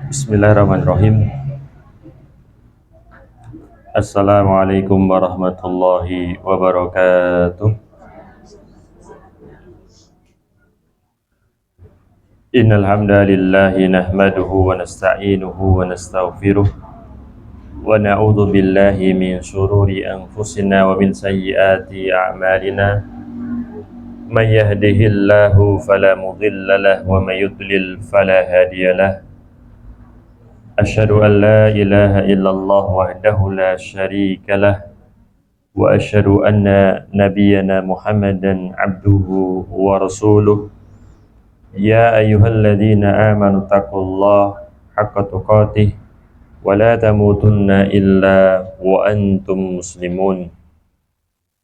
Bismillahirrahmanirrahim. Assalamualaikum warahmatullahi wabarakatuh. Innal hamdalillahi nahmaduhu wa nasta'inuhu wa nastaghfiruh wa na'udzu billahi min shururi anfusina wa min sayyiati a'malina. May yahdihillahu fala mudilla lahu wa may yudlil fala hadiyalah. Asyhadu an la ilaha illallah wahdahu la syarika lah wa asyhadu anna nabiyyana Muhammadan abduhu wa rasuluh. Ya ayyuhalladzina amanu taqullaha haqqa tuqatih wa la tamutunna illa wa antum muslimun.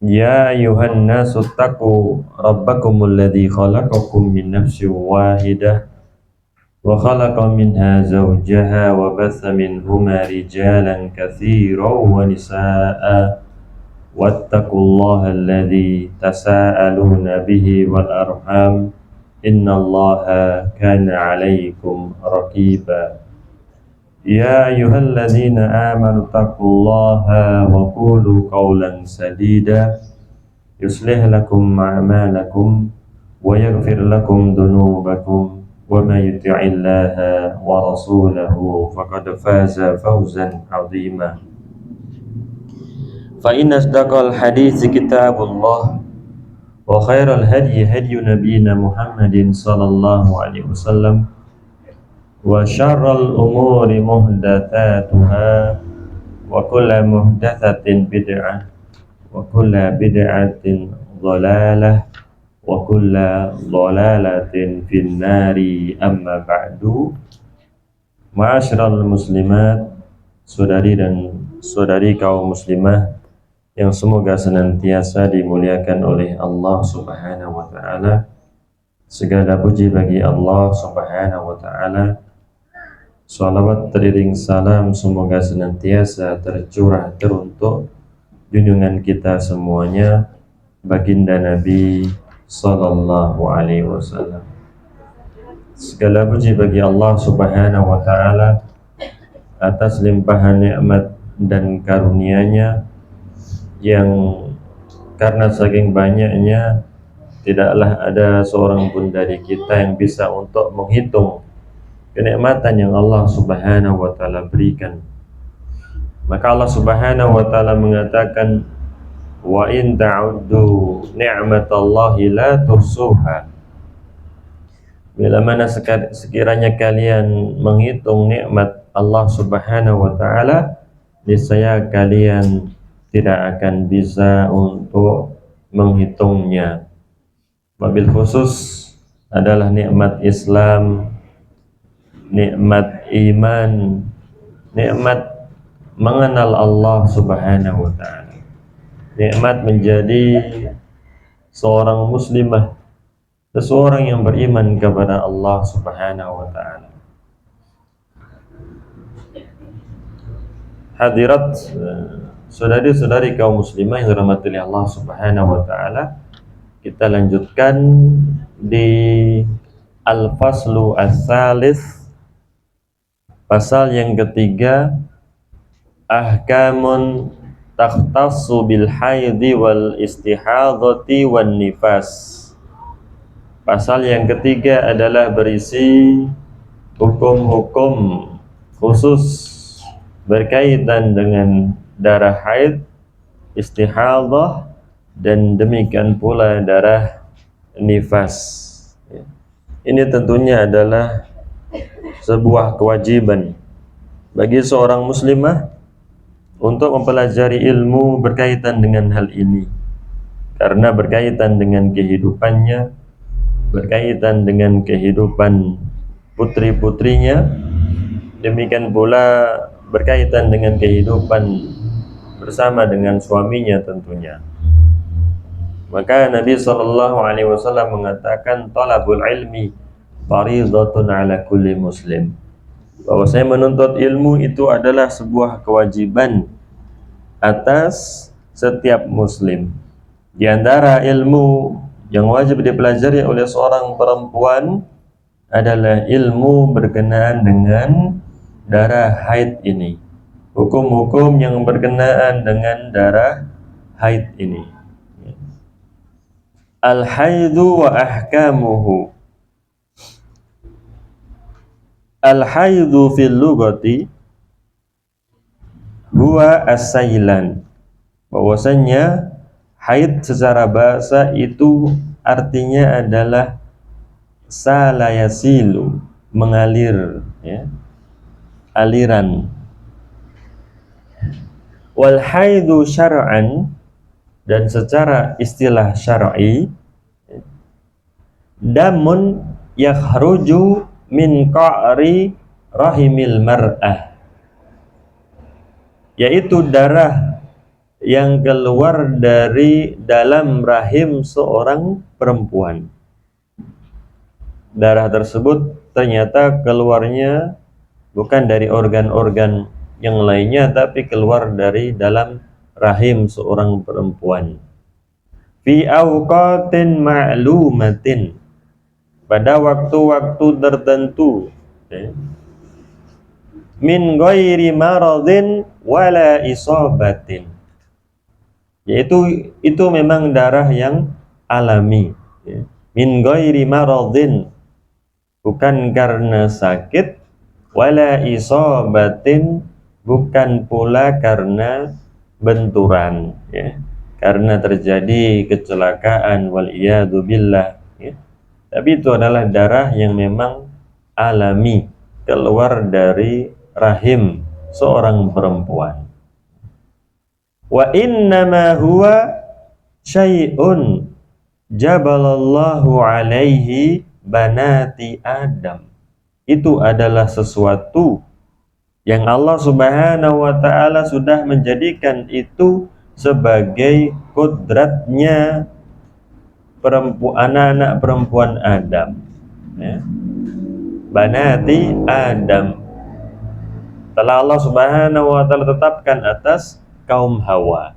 Ya ayyuhan nasu taqu rabbakumul ladzi khalaqakum min nafsin wahidah wa khalaqa minha zawjaha wa batha minhuma rijalan katsiran wa nisaa'a wattaqullaha alladzi tasaaluna bihi wal arham innallaha kana 'alaikum raqiba. Ya ayyuhalladzina amanu taqullaha wa qulu qawlan sadida yuslih lakum a'malakum wa yaghfir lakum dhunubakum wa may yuti'illaha wa rasulahu faqad faza fawzan 'azima. Fa inna asdaqal hadits kitabullah wa khairal hadyi hadyu nabiyyina Muhammadin sallallahu alaihi wasallam wa syarral umuri muhdatsatuha wa kullu muhdatsatin bid'ah wa kullu bid'atin dhalalah wa kullu dhalalatin finnari amma ba'du. Ma'asyiral muslimat, saudari dan saudari kaum muslimah yang semoga senantiasa dimuliakan oleh Allah Subhanahu wa taala. Segala puji bagi Allah Subhanahu wa taala. Salawat teriring salam semoga senantiasa tercurah teruntuk junjungan kita semuanya, baginda Nabi sallallahu alaihi wasallam. Segala puji bagi Allah Subhanahu wa taala atas limpahan nikmat dan karunia-Nya yang karena saking banyaknya tidaklah ada seorang pun dari kita yang bisa untuk menghitung kenikmatan yang Allah Subhanahu wa taala berikan. Maka Allah Subhanahu wa taala mengatakan, wa in ta'uddu ni'matallahi la tuhsuha. Bila mana sekiranya kalian menghitung nikmat Allah Subhanahu wa taala, niscaya kalian tidak akan bisa untuk menghitungnya. Wabil khusus adalah nikmat Islam, nikmat iman, nikmat mengenal Allah Subhanahu wa taala, nikmat menjadi seorang muslimah, seseorang yang beriman kepada Allah Subhanahu wa taala. Hadirat saudari-saudari kaum muslimah yang dirahmati oleh Allah Subhanahu wa taala, kita lanjutkan di Al-Faslu Ats-Tsalits, pasal yang ketiga, ahkamun takhtassu bil haidhi wal istihadhati wan nifas. Pasal yang ketiga adalah berisi hukum-hukum khusus berkaitan dengan darah haid, istihadhah, dan demikian pula darah nifas. Ini tentunya adalah sebuah kewajiban bagi seorang muslimah untuk mempelajari ilmu berkaitan dengan hal ini, karena berkaitan dengan kehidupannya, berkaitan dengan kehidupan putri-putrinya, demikian pula berkaitan dengan kehidupan bersama dengan suaminya tentunya. Maka Nabi sallallahu alaihi wasallam mengatakan, talabul ilmi fardhatun ala kulli muslim. Bahwasanya menuntut ilmu itu adalah sebuah kewajiban atas setiap muslim. Di antara ilmu yang wajib dipelajari oleh seorang perempuan adalah ilmu berkenaan dengan darah haid ini, hukum-hukum yang berkenaan dengan darah haid ini. Al-haidu wa ahkamuhu. Al-haidu fil lughati huwa as-sailan. Bahwasanya haid secara bahasa itu artinya adalah salayasilu, mengalir, ya, aliran. Wal haidu syar'an, dan secara istilah syar'i, damun yakhruju min qa'ri rahimil mar'ah, yaitu darah yang keluar dari dalam rahim seorang perempuan. Darah tersebut ternyata keluarnya bukan dari organ-organ yang lainnya, tapi keluar dari dalam rahim seorang perempuan. Fi awqatin ma'lumatin, pada waktu-waktu tertentu, min ghairi maradin wala isabatin, yaitu itu memang darah yang alami, ya. Min ghairi maradin, bukan karena sakit, wala isabatin, bukan pula karena benturan, ya, karena terjadi kecelakaan, wal iyadu billah, ya. Tapi itu adalah darah yang memang alami, keluar dari rahim seorang perempuan. Wa innama huwa syai'un jabalallahu alaihi banati Adam. Itu adalah sesuatu yang Allah Subhanahu wa ta'ala sudah menjadikan itu sebagai kodratnya anak-anak perempuan Adam, ya. Banati Adam telah Allah Subhanahu wa ta'ala tetapkan atas kaum Hawa.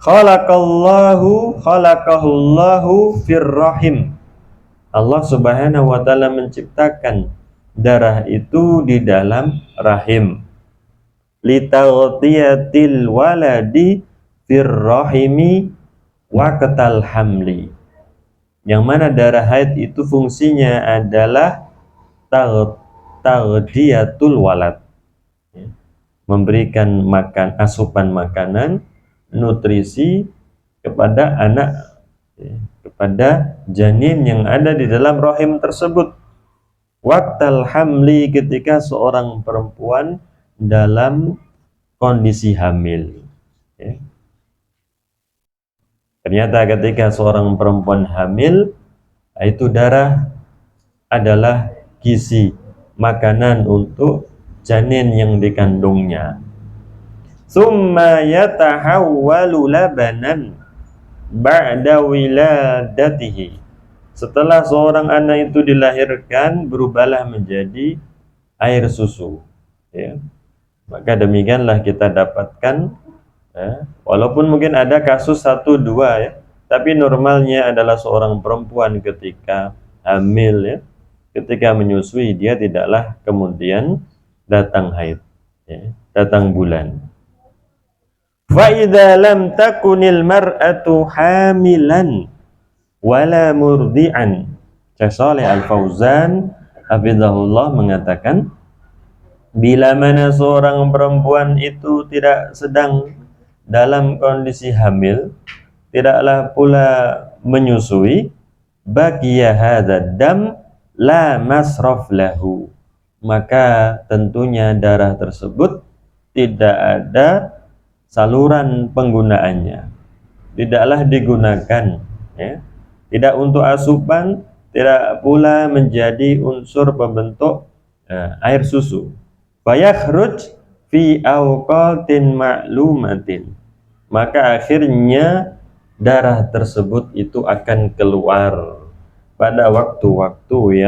Khalaqahullahu firrahim. Allah Subhanahu wa ta'ala menciptakan darah itu di dalam rahim. Litaghtiyatil waladi firrahimi waqtal hamli. Yang mana darah haid itu fungsinya adalah taghdiyatul walad, ya, memberikan asupan makanan, nutrisi kepada anak, ya, kepada janin yang ada di dalam rahim tersebut. Waqtal hamli, ketika seorang perempuan dalam kondisi hamil, ya. Ternyata ketika seorang perempuan hamil, itu darah adalah gizi, makanan untuk janin yang dikandungnya. Summa yatahawwalu labanan ba'da wiladatihi. Setelah seorang anak itu dilahirkan, berubahlah menjadi air susu, ya. Maka demikianlah kita dapatkan, ya, walaupun mungkin ada kasus 1-2, ya, tapi normalnya adalah seorang perempuan ketika hamil, ya, ketika menyusui, dia tidaklah kemudian datang haid, ya, datang bulan. Fa idza lam takunil mar'atu hamilan wala murdi'an. Syekh Shalih Al-Fauzan hafizahullah mengatakan, bila mana seorang perempuan itu tidak sedang dalam kondisi hamil, tidaklah pula menyusui, baqiya hadzal dam la masraf lahu, maka tentunya darah tersebut tidak ada saluran penggunaannya, tidaklah digunakan, ya, tidak untuk asupan, tidak pula menjadi unsur pembentuk air susu. Fayakhruj fi awqatin ma'lumatin, maka akhirnya darah tersebut itu akan keluar pada waktu-waktu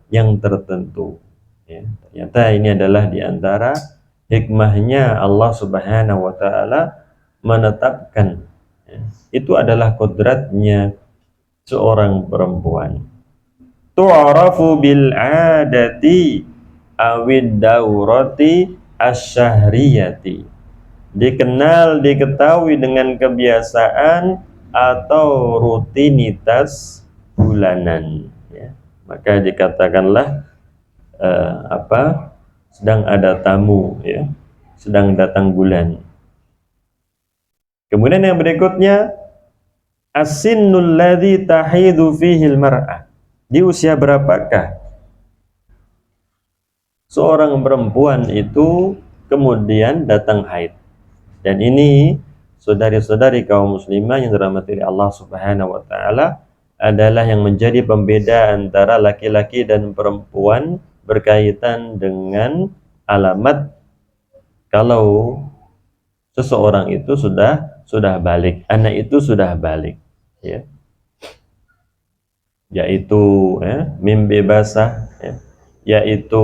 yang tertentu, ya. Ternyata ini adalah diantara hikmahnya Allah Subhanahu wa ta'ala menetapkan, ya, itu adalah kodratnya seorang perempuan. Tu'arafu bil adati awid daurati asyahriyati, dikenal, diketahui dengan kebiasaan atau rutinitas bulanan, ya. Maka dikatakanlah sedang ada tamu, ya, sedang datang bulan. Kemudian yang berikutnya, as-sinnul ladzi tahidu fihi al-mar'ah, di usia berapakah seorang perempuan itu kemudian datang haid. Dan ini, saudari-saudari kaum muslimah yang dirahmati Allah Subhanahu wa taala, adalah yang menjadi pembeda antara laki-laki dan perempuan berkaitan dengan alamat kalau seseorang itu sudah balik, anak itu sudah balik, ya. Yaitu mimpi basah, ya. Yaitu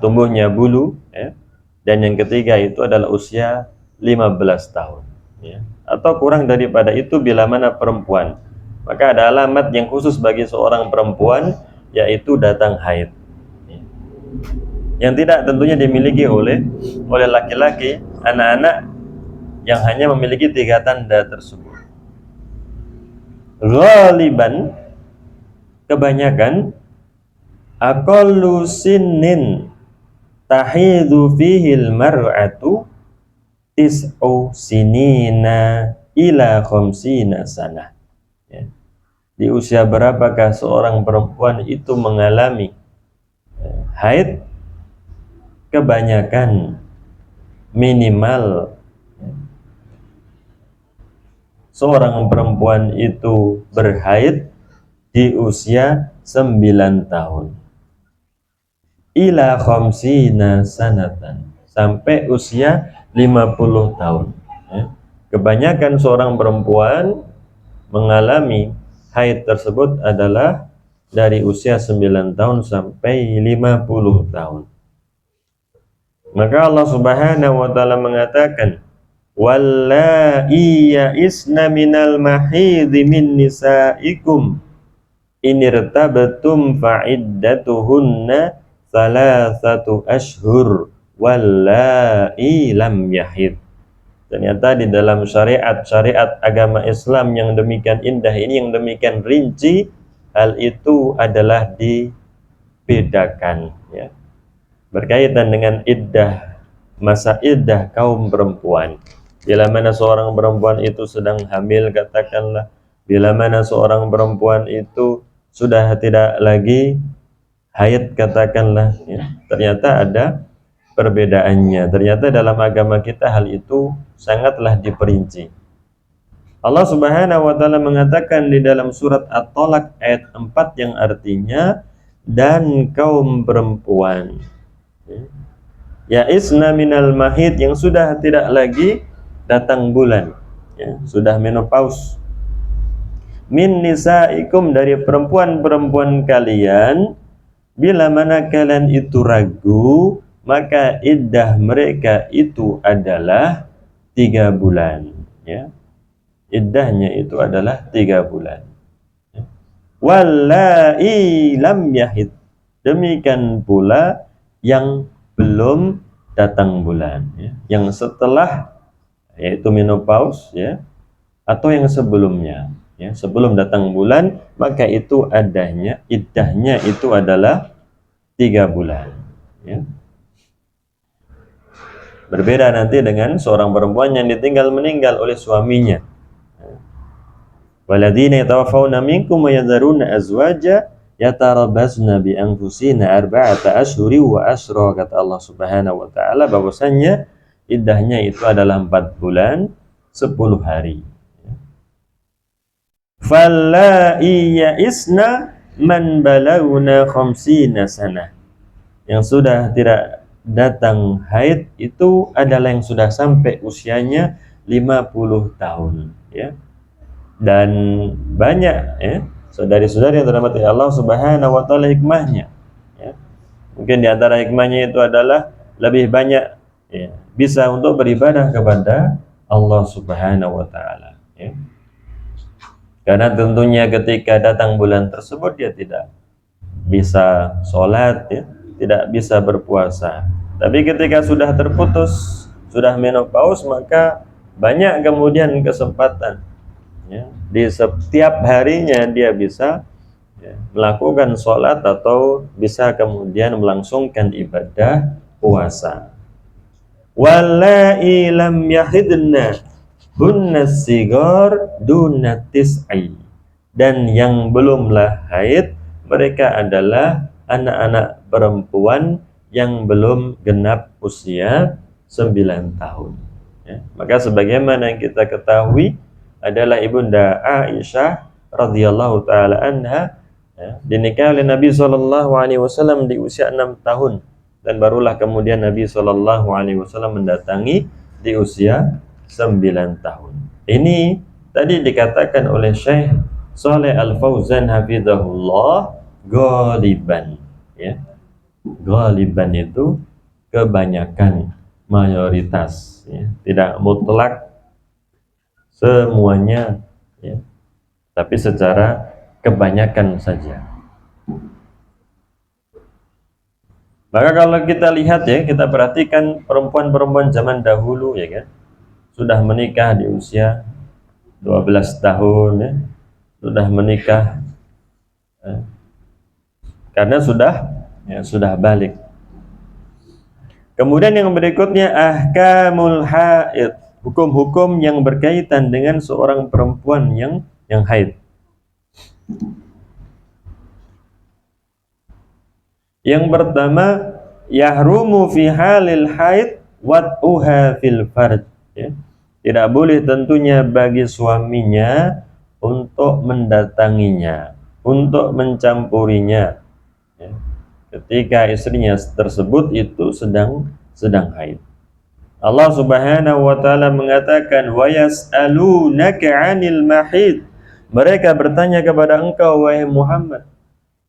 tumbuhnya bulu, ya. Dan yang ketiga itu adalah usia 15 tahun, ya. Atau kurang daripada itu bila mana perempuan. Maka ada alamat yang khusus bagi seorang perempuan, yaitu datang haid, ya. Yang tidak tentunya dimiliki oleh laki-laki, anak-anak yang hanya memiliki 3 tanda tersebut. Ghaliban, kebanyakan, aqallu sinnin tahidu fihil mar'atu tis'u sinina ila khamsina sanah, ya. Di usia berapakah seorang perempuan itu mengalami haid? Kebanyakan, minimal, seorang perempuan itu berhaid di usia 9 tahun. Ila khamsina sanatan, sampai usia 50 tahun. Ya. Kebanyakan seorang perempuan mengalami haid tersebut adalah dari usia 9 tahun sampai 50 tahun. Maka Allah Subhanahu wa taala mengatakan, wallai ya'isna minal mahidhi min nisaikum inirtabtum fa'iddatuhunna salasatu ashhur wallai lam yahid. Ternyata di dalam syariat agama Islam yang demikian indah ini, yang demikian rinci, hal itu adalah dibedakan, ya, berkaitan dengan iddah, masa iddah kaum perempuan. Bila mana seorang perempuan itu sedang hamil, katakanlah, bila mana seorang perempuan itu sudah tidak lagi haid, katakanlah, ya, ternyata ada perbedaannya. Ternyata dalam agama kita hal itu sangatlah diperinci. Allah Subhanahu wa taala mengatakan di dalam surat At-Talaq ayat 4 yang artinya, dan kaum perempuan, ya, isna minal mahid, yang sudah tidak lagi datang bulan, ya, sudah menopause, min nisaikum, dari perempuan-perempuan kalian, bila mana kalian itu ragu, maka iddah mereka itu adalah 3 bulan, ya. Iddahnya itu adalah 3 bulan. Wallai lam yahid, demikian pula yang belum datang bulan, ya, yang setelah, yaitu menopause, ya, atau yang sebelumnya, ya, sebelum datang bulan, maka itu adanya iddahnya itu adalah 3 bulan, ya. Berbeda nanti dengan seorang perempuan yang ditinggal meninggal oleh suaminya. Waladina yatawaffawna minkum wa yadharuna azwaja yatarabbasna bi anfusina arba'ata ashhuri wa asyra, kata Allah Subhanahu wa taala bahwasanya iddahnya itu adalah 4 bulan 10 hari. Fallai ya'isna man balaguna khamsina sanah, yang sudah tidak datang haid itu adalah yang sudah sampai usianya 50 tahun, ya. Dan banyak, ya, saudari-saudari yang dirahmati Allah Subhanahu wa taala, hikmahnya, ya. Mungkin di antara hikmahnya itu adalah lebih banyak, ya, bisa untuk beribadah kepada Allah Subhanahu wa taala, ya. Karena tentunya ketika datang bulan tersebut dia tidak bisa sholat, ya, tidak bisa berpuasa. Tapi ketika sudah terputus, sudah menopause, maka banyak kemudian kesempatan, ya, di setiap harinya dia bisa, ya, melakukan sholat atau bisa kemudian melangsungkan ibadah puasa. Wallai lam yahidna hunna sigar duna tis'i, dan yang belumlah haid mereka adalah anak-anak perempuan yang belum genap usia 9 tahun, ya. Maka sebagaimana yang kita ketahui adalah Ibunda Aisyah radhiyallahu taala anha, ya, dinikahi oleh Nabi SAW di usia 6 tahun, dan barulah kemudian Nabi SAW mendatangi di usia 9 tahun. Ini tadi dikatakan oleh Syekh Shalih Al-Fauzan hafizahullah, ghaliban, ya. Ghaliban itu kebanyakan, mayoritas, ya. Tidak mutlak semuanya, ya, tapi secara kebanyakan saja. Maka kalau kita lihat, ya, kita perhatikan perempuan-perempuan zaman dahulu, ya kan, sudah menikah di usia 12 tahun, ya, sudah menikah, ya, karena sudah balik. Kemudian yang berikutnya ahkamul haid, hukum-hukum yang berkaitan dengan seorang perempuan yang haid. Yang pertama, yahrumu fi halil haid wat'uha fil farj, ya. Tidak boleh tentunya bagi suaminya untuk mendatanginya, untuk mencampurinya, ya, ketika istrinya tersebut itu sedang haid. Allah Subhanahu wa taala mengatakan, wa yas'alunaka 'anil mahid, mereka bertanya kepada engkau wahai Muhammad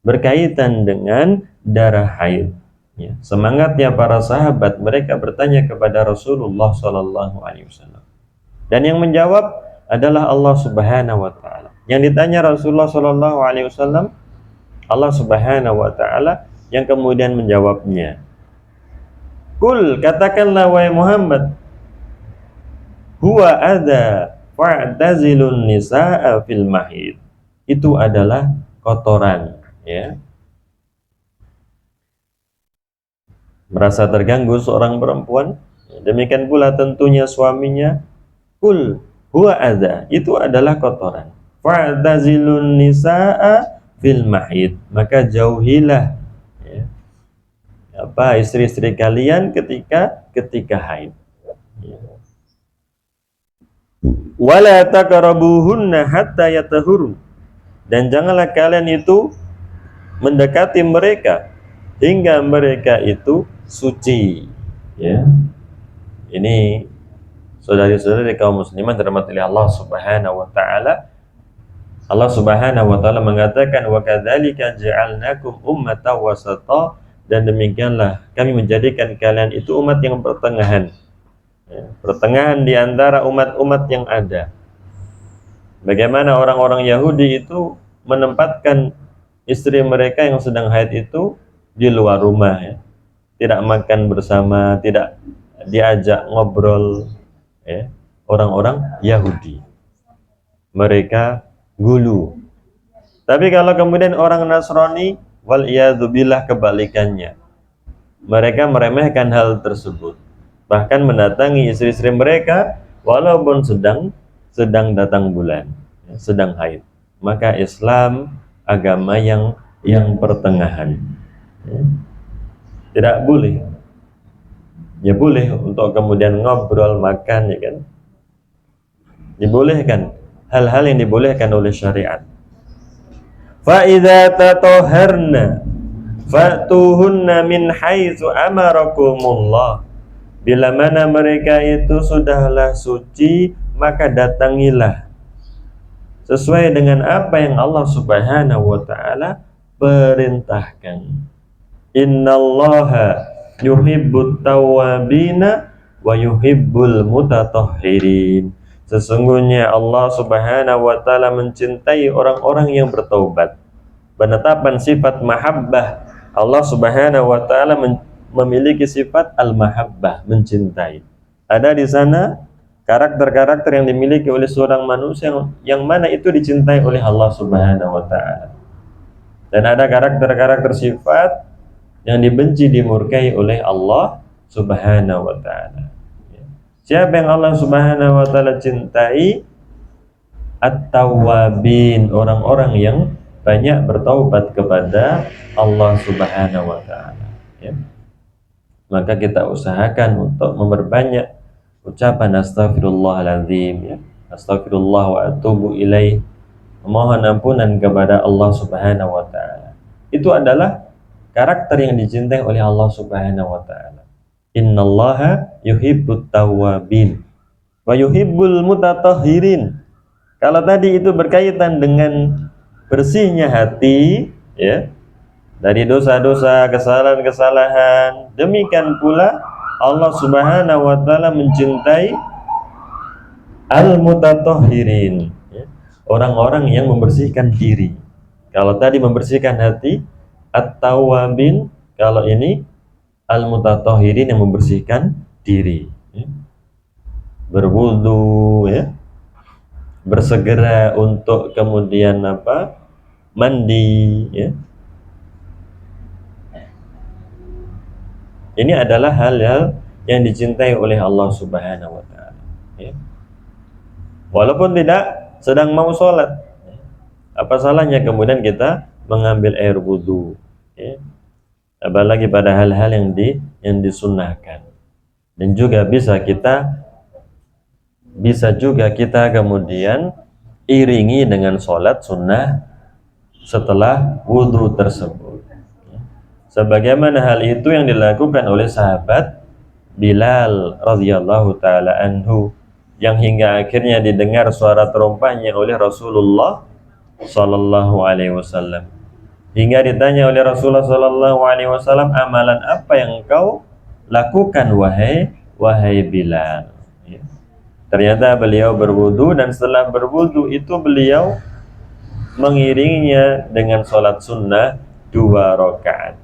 berkaitan dengan darah haid, ya. Semangatnya para sahabat, mereka bertanya kepada Rasulullah sallallahu alaihi wasallam, dan yang menjawab adalah Allah Subhanahu wa taala. Yang ditanya Rasulullah sallallahu alaihi wasallam, Allah Subhanahu wa taala yang kemudian menjawabnya. Kul, katakanlah wahai Muhammad, huwa adza fa'tazilun nisaa fil mahid, itu adalah kotoran, ya. Merasa terganggu seorang perempuan, demikian pula tentunya suaminya. Kul huwa adza, itu adalah kotoran. Fa'tazilun nisaa fil mahid, maka jauhilah, ya, istri-istri kalian ketika haid, ya. Wala taqrabuhunna hatta yatahuru, dan janganlah kalian itu mendekati mereka hingga mereka itu suci, ya. Ini saudari-saudari kaum muslimin dirahmati Allah Subhanahu wa taala. Allah Subhanahu wa taala mengatakan, wa kadzalika ja'alnakum ummatan wasata, dan demikianlah kami menjadikan kalian itu umat yang pertengahan, ya, pertengahan di antara umat-umat yang ada. Bagaimana orang-orang Yahudi itu menempatkan istri mereka yang sedang haid itu di luar rumah, ya. Tidak makan bersama, tidak diajak ngobrol, ya. Orang-orang Yahudi, mereka gulu. Tapi kalau kemudian orang Nasrani, wal iyadzubillah, kebalikannya, mereka meremehkan hal tersebut, bahkan mendatangi istri-istri mereka walaupun sedang datang bulan, ya, sedang haid. Maka Islam agama yang pertengahan, ya. Tidak boleh, ya boleh untuk kemudian ngobrol, makan, ya kan, dibolehkan, hal-hal yang dibolehkan oleh syariat. Fa idza tatahharna fatuhunna min haitsu amarakumullah, bila mana mereka itu sudahlah suci, maka datangilah sesuai dengan apa yang Allah Subhanahu wa taala perintahkan. Innallaha yuhibbut tawwabina wa yuhibbul mutatahhirin, sesungguhnya Allah Subhanahu wa taala mencintai orang-orang yang bertaubat, penetapan sifat mahabbah. Allah Subhanahu wa taala memiliki sifat al-mahabbah, mencintai. Ada di sana karakter-karakter yang dimiliki oleh seorang manusia yang mana itu dicintai oleh Allah Subhanahu wa taala. Dan ada karakter-karakter sifat yang dibenci, dimurkai oleh Allah Subhanahu wa taala. Siapa yang Allah Subhanahu wa taala cintai? At-tawwabin, orang-orang yang banyak bertaubat kepada Allah Subhanahu wa taala, ya. Maka kita usahakan untuk memperbanyak ucapan astaghfirullahaladzim, ya. Astaghfirullah wa atubu ilaih, memohon ampunan kepada Allah Subhanahu wa taala. Itu adalah karakter yang dicintai oleh Allah Subhanahu wa taala. Innallaha yuhibbut tawwabin wa yuhibbul mutatahhirin. Kalau tadi itu berkaitan dengan bersihnya hati, ya, dari dosa-dosa, kesalahan-kesalahan, demikian pula Allah Subhanahu wa taala mencintai al-mutatahhirin, ya, orang-orang yang membersihkan diri. Kalau tadi membersihkan hati, at-tawwabin, kalau ini al-mutatahhirin yang membersihkan diri, ya. Berwudu, ya, bersegera untuk kemudian mandi, ya. Ini adalah hal-hal yang dicintai oleh Allah Subhanahu wa taala, ya. Walaupun tidak sedang mau sholat, apa salahnya kemudian kita mengambil air wudu, ya. Apalagi pada hal-hal yang disunnahkan. Dan juga bisa juga kita kemudian iringi dengan sholat sunnah setelah wudhu tersebut, sebagaimana hal itu yang dilakukan oleh sahabat Bilal radhiyallahu taala anhu, yang hingga akhirnya didengar suara terompahnya oleh Rasulullah sallallahu alaihi wasallam, hingga ditanya oleh Rasulullah sallallahu alaihi wasallam, amalan apa yang kau lakukan wahai Bilal? Ternyata beliau berwudu, dan setelah berwudu itu beliau mengiringinya dengan sholat sunnah 2 rakaat.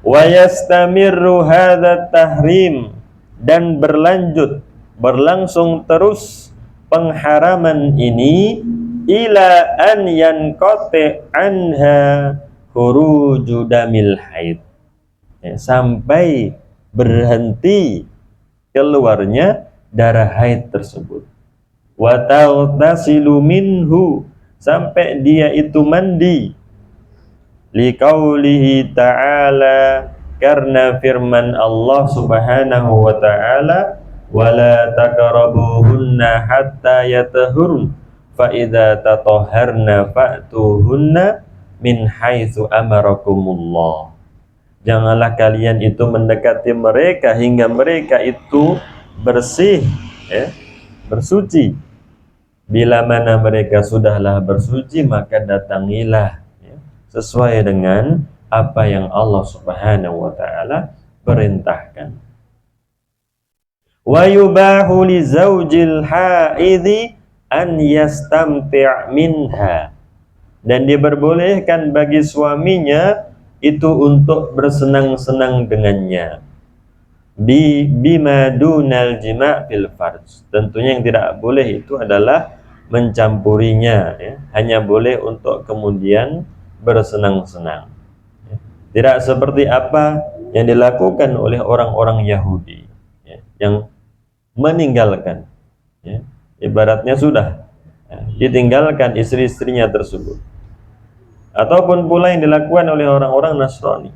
Wa yastamirru hadza tahrim, dan berlangsung terus pengharaman ini ila an yanqati anha khuruju damil haid, ya, sampai berhenti keluarnya darah haid tersebut. Wa taghtasilu minhu, sampai dia itu mandi. Liqaulihi ta'ala, karena firman Allah Subhanahu wa ta'ala, wala taqrabuhunna hatta yatahurun fa idza tatahharna fa'tuhunna min haitsu amarakumullah. Janganlah kalian itu mendekati mereka hingga mereka itu bersih, ya, bersuci. Bila mana mereka sudahlah bersuci, maka datangilah, ya, sesuai dengan apa yang Allah Subhanahu wa taala perintahkan. Wa yubahu li zaujil haidhi an yastamti' minha, dan diperbolehkan bagi suaminya itu untuk bersenang-senang dengannya. Bima dunal jima' fil farj, tentunya yang tidak boleh itu adalah mencampurinya, ya. Hanya boleh untuk kemudian bersenang-senang, ya. Tidak seperti apa yang dilakukan oleh orang-orang Yahudi, ya, yang meninggalkan, ya, ibaratnya sudah, ya, ditinggalkan istri-istrinya tersebut. Ataupun pula yang dilakukan oleh orang-orang Nasrani.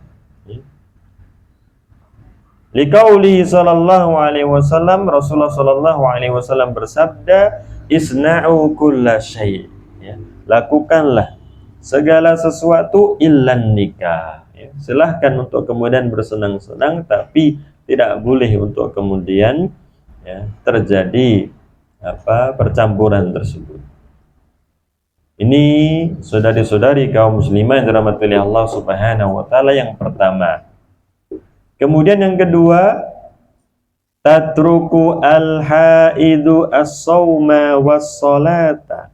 Liqaulihi sallallahu alaihi wasallam, Rasulullah sallallahu alaihi wasallam bersabda, isna'u kulla syai', ya, lakukanlah segala sesuatu illan nikah, ya. Silahkan untuk kemudian bersenang-senang, tapi tidak boleh untuk kemudian, ya, terjadi percampuran tersebut. Ini saudari-saudari kaum muslimah yang dirahmati oleh Allah Subhanahu wa taala, yang pertama. Kemudian yang kedua, tatruku al-haidu as-sauma was-salata,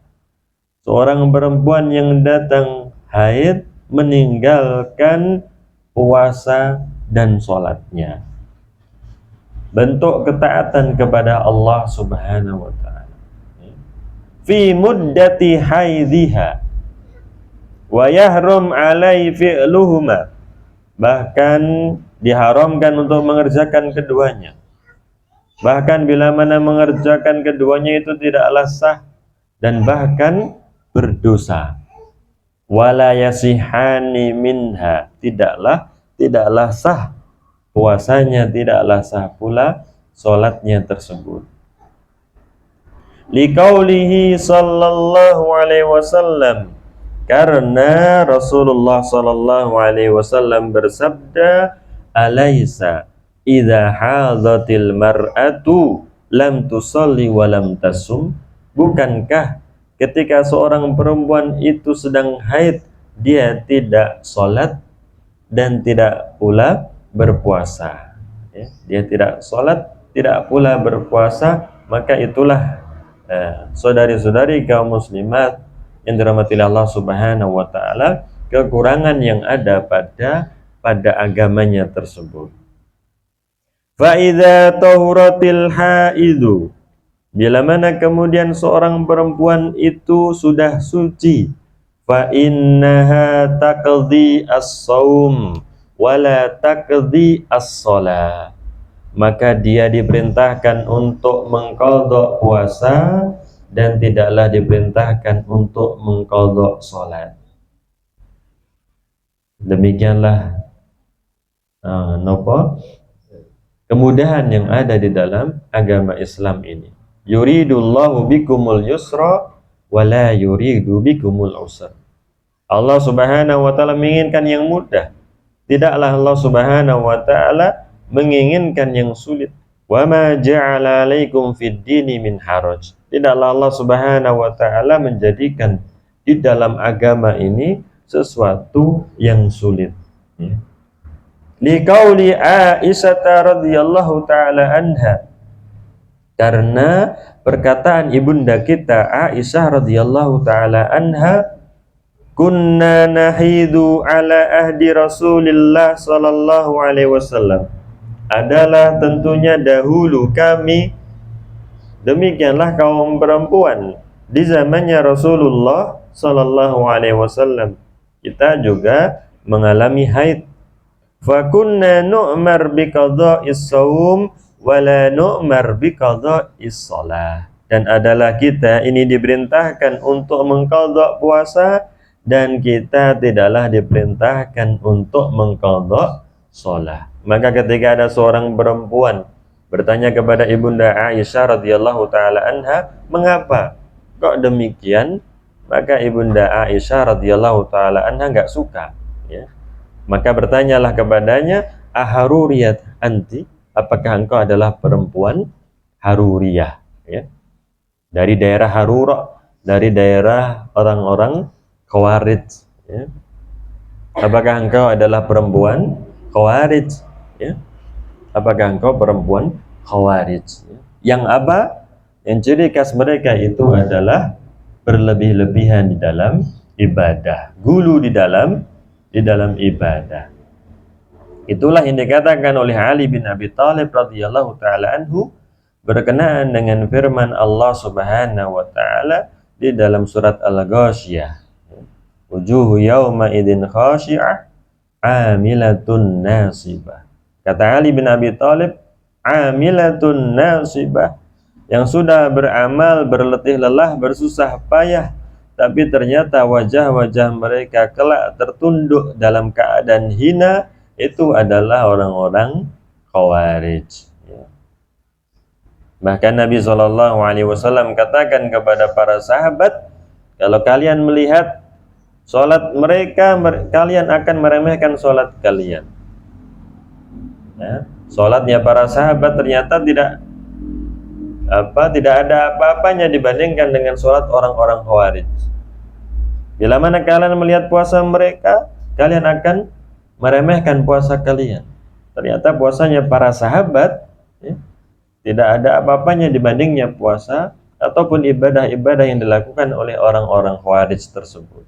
Seorang perempuan yang datang haid meninggalkan puasa dan sholatnya. Bentuk ketaatan kepada Allah Subhanahu wa ta'ala. Fi muddati haidhiha wa yahrum alai fi'luhuma. Bahkan diharamkan untuk mengerjakan keduanya. Bahkan bila mana mengerjakan keduanya itu tidaklah sah dan bahkan berdosa. Wala yasihani minha, tidaklah sah puasanya, tidaklah sah pula salatnya tersebut. Liqaulihi sallallahu alaihi wasallam, karena Rasulullah sallallahu alaihi wasallam bersabda, alaisa idza hadatil mar'atu lam tusalli wa lam tasum. Bukankah ketika seorang perempuan itu sedang haid, dia tidak sholat dan tidak pula berpuasa, ya, dia tidak sholat, tidak pula berpuasa, maka itulah saudari-saudari kaum muslimat yang dirahmati Allah Subhanahu wa ta'ala, kekurangan yang ada pada agamanya tersebut. Fa idza tahuratil haidu, bila mana kemudian seorang perempuan itu sudah suci, fa innaha taqdi as-shaum wala taqdi as-shalah, maka dia diperintahkan untuk mengqadha puasa dan tidaklah diperintahkan untuk mengqadha salat. Demikianlah kemudahan yang ada di dalam agama Islam ini. Yuridullahu bikumul yusra wa la yuridu bikumul usra. Allah Subhanahu wa ta'ala menginginkan yang mudah. Tidaklah Allah Subhanahu wa ta'ala menginginkan yang sulit. Wa ma ja'ala 'alaikum fid dini min haraj. Tidaklah Allah Subhanahu wa ta'ala menjadikan di dalam agama ini sesuatu yang sulit. Liqauli Aisyah radhiyallahu ta'ala anha, karena perkataan ibunda kita Aisyah radhiyallahu ta'ala anha, kunna nahidu ala ahdi Rasulillah sallallahu alaihi wasallam, adalah tentunya dahulu kami, demikianlah kaum perempuan di zamannya Rasulullah sallallahu alaihi wasallam, kita juga mengalami haid. Fa kunna nu'mar bi qadha'is shaum wa la nu'mar bi qadha'is shalah, dan adalah kita ini diperintahkan untuk mengqadha puasa dan kita tidaklah diperintahkan untuk mengqadha shalah. Maka ketika ada seorang perempuan bertanya kepada ibunda Aisyah radhiyallahu taala anha, mengapa kok demikian? Maka ibunda Aisyah radhiyallahu taala anha enggak suka, ya. Maka bertanyalah kepadanya, aharuriyat anti, apakah engkau adalah perempuan Haruriyah, ya, dari daerah Harura, dari daerah orang-orang Khawarij, ya. Apakah engkau adalah perempuan Khawarij, ya? Apakah engkau perempuan Khawarij, ya? Yang apa? Yang ciri khas mereka itu adalah berlebih-lebihan di dalam ibadah, gulu di dalam ibadah. Itulah yang dikatakan oleh Ali bin Abi Thalib radhiyallahu ta'ala anhu berkenaan dengan firman Allah Subhanahu wa ta'ala di dalam surat Al-Ghasyiyah, wujuhu yawma idin khashi'ah amilatun nasibah. Kata Ali bin Abi Thalib, amilatun nasibah, yang sudah beramal, berletih lelah, bersusah payah, tapi ternyata wajah-wajah mereka kelak tertunduk dalam keadaan hina, itu adalah orang-orang Khawarij, ya. Bahkan Nabi SAW katakan kepada para sahabat, kalau kalian melihat sholat mereka, kalian akan meremehkan sholat kalian, ya. Sholatnya para sahabat ternyata tidak ada apa-apanya dibandingkan dengan sholat orang-orang Khawarij. Bila mana kalian melihat puasa mereka, kalian akan meremehkan puasa kalian. Ternyata puasanya para sahabat, ya, tidak ada apa-apanya dibandingnya puasa ataupun ibadah-ibadah yang dilakukan oleh orang-orang Khawarij tersebut.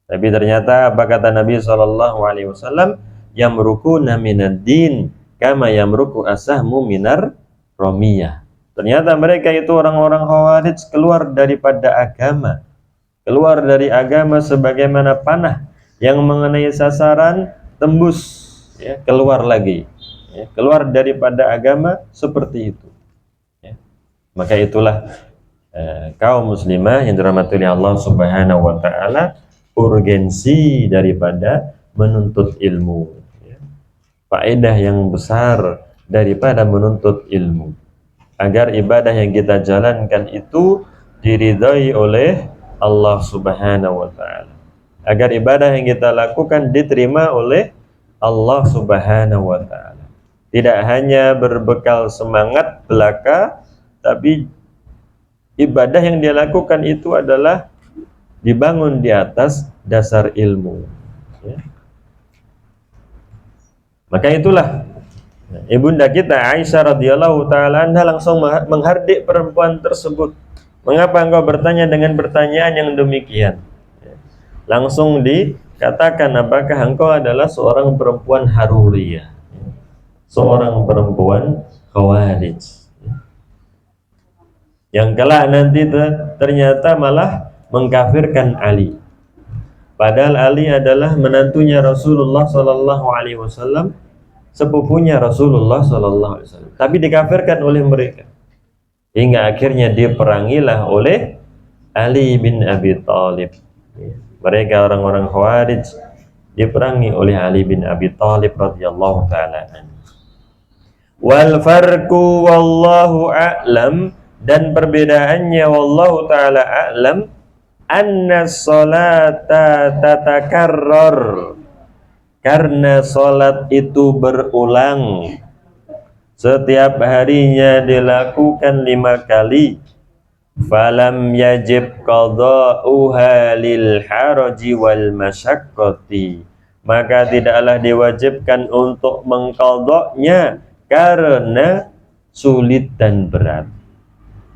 Tapi ternyata apa kata Nabi SAW? Yamrukuna minad din kama yamruku asahmu minar romiyah. Ternyata mereka itu orang-orang Khawarij keluar daripada agama, keluar dari agama sebagaimana panah yang mengenai sasaran tembus, ya, keluar lagi, ya, keluar daripada agama seperti itu, ya. Maka itulah kaum muslimah yang dirahmati oleh Allah Subhanahu wa taala, urgensi daripada menuntut ilmu, ya. Faedah yang besar daripada menuntut ilmu, agar ibadah yang kita jalankan itu diridhai oleh Allah Subhanahu wa taala, agar ibadah yang kita lakukan diterima oleh Allah Subhanahu wa taala. Tidak hanya berbekal semangat belaka, tapi ibadah yang dia lakukan itu adalah dibangun di atas dasar ilmu, ya. Maka itulah ibunda kita Aisyah radhiyallahu taala anha langsung menghardik perempuan tersebut. Mengapa engkau bertanya dengan pertanyaan yang demikian? Langsung dikatakan, apakah engkau adalah seorang perempuan Haruriyah, seorang perempuan Khawarij, yang kelak nanti ternyata malah mengkafirkan Ali. Padahal Ali adalah menantunya Rasulullah Sallallahu Alaihi Wasallam, sepupunya Rasulullah Sallallahu Alaihi Wasallam, tapi dikafirkan oleh mereka, hingga akhirnya diperangilah oleh Ali bin Abi Thalib. Mereka orang-orang Khawarij diperangi oleh Ali bin Abi Thalib radhiyallahu taala anhu. Wal farqu wallahu a'lam, dan perbedaannya wallahu taala a'lam, anna sholata tatakarrar, karena salat itu berulang, setiap harinya dilakukan 5 kali. Falam yajib qada'uha lil haraji wal masyaqqati, maka tidaklah diwajibkan untuk mengqadanya karena sulit dan berat.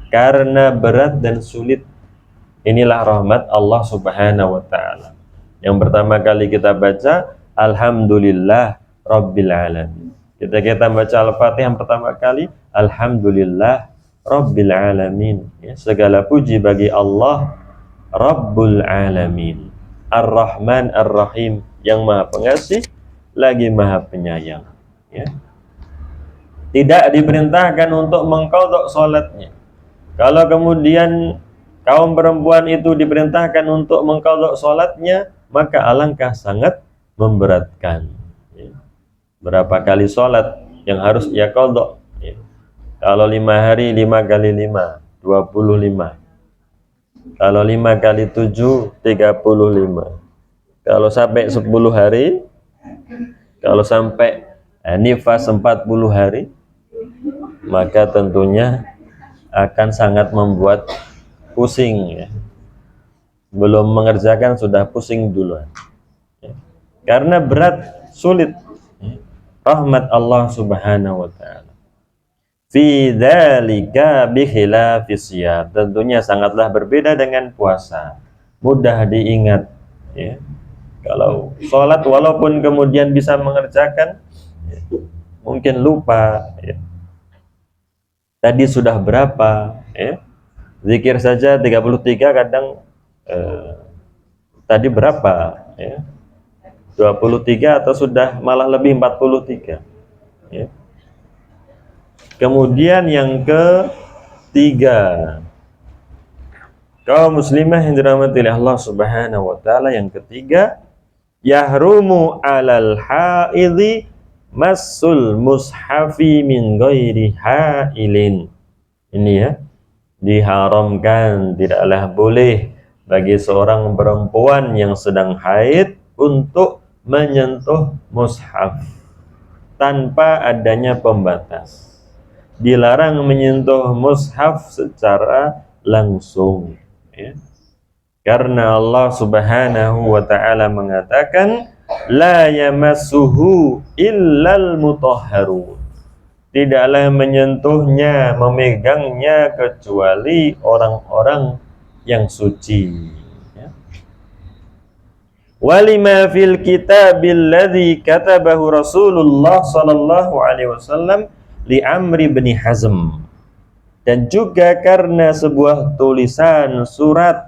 Karena berat dan sulit. Inilah rahmat Allah Subhanahu wa taala. Yang pertama kali kita baca alhamdulillah rabbil alamin. Kita baca Al-Fatihah yang pertama kali, alhamdulillah rabbil alamin, ya, segala puji bagi Allah Rabbul alamin, Ar-Rahman Ar-Rahim, yang Maha Pengasih lagi Maha Penyayang, ya. Tidak diperintahkan untuk mengqadha salatnya. Kalau kemudian kaum perempuan itu diperintahkan untuk mengqadha salatnya, maka alangkah sangat memberatkan, ya. Berapa kali salat yang harus ia qadha, ya. Kalau 5 hari 5 kali 5 25. Kalau 5 kali 7 35. Kalau sampai 10 hari, kalau sampai nifas 40 hari, maka tentunya akan sangat membuat pusing, ya. Belum mengerjakan sudah pusing duluan, ya. Karena berat, sulit, ya. Rahmat Allah Subhanahu wa taala. Fi dzalika bi khilafis siyam, tentunya sangatlah berbeda dengan puasa, mudah diingat, ya. Kalau sholat walaupun kemudian bisa mengerjakan, ya, mungkin lupa, ya. Tadi sudah berapa, ya. Zikir saja 33 kadang tadi berapa, ya. 23 atau sudah malah lebih 43, ya. Kemudian yang ketiga, kaum muslimah yang dirahmati oleh Allah Subhanahu wa taala, yang ketiga, yahrumu 'alal haidhi massul mushafi min ghairi hailin. Ini, ya, diharamkan, tidaklah boleh bagi seorang perempuan yang sedang haid untuk menyentuh mushaf tanpa adanya pembatas. Dilarang menyentuh mushaf secara langsung, ya. Karena Allah Subhanahu wa ta'ala mengatakan la yamassuhu illal mutahharun, tidaklah menyentuhnya, memegangnya kecuali orang-orang yang suci. Ya. Walima fil kitabil ladzi katabahu Rasulullah sallallahu alaihi wasallam li Amr bin Hazm. Dan juga karena sebuah tulisan surat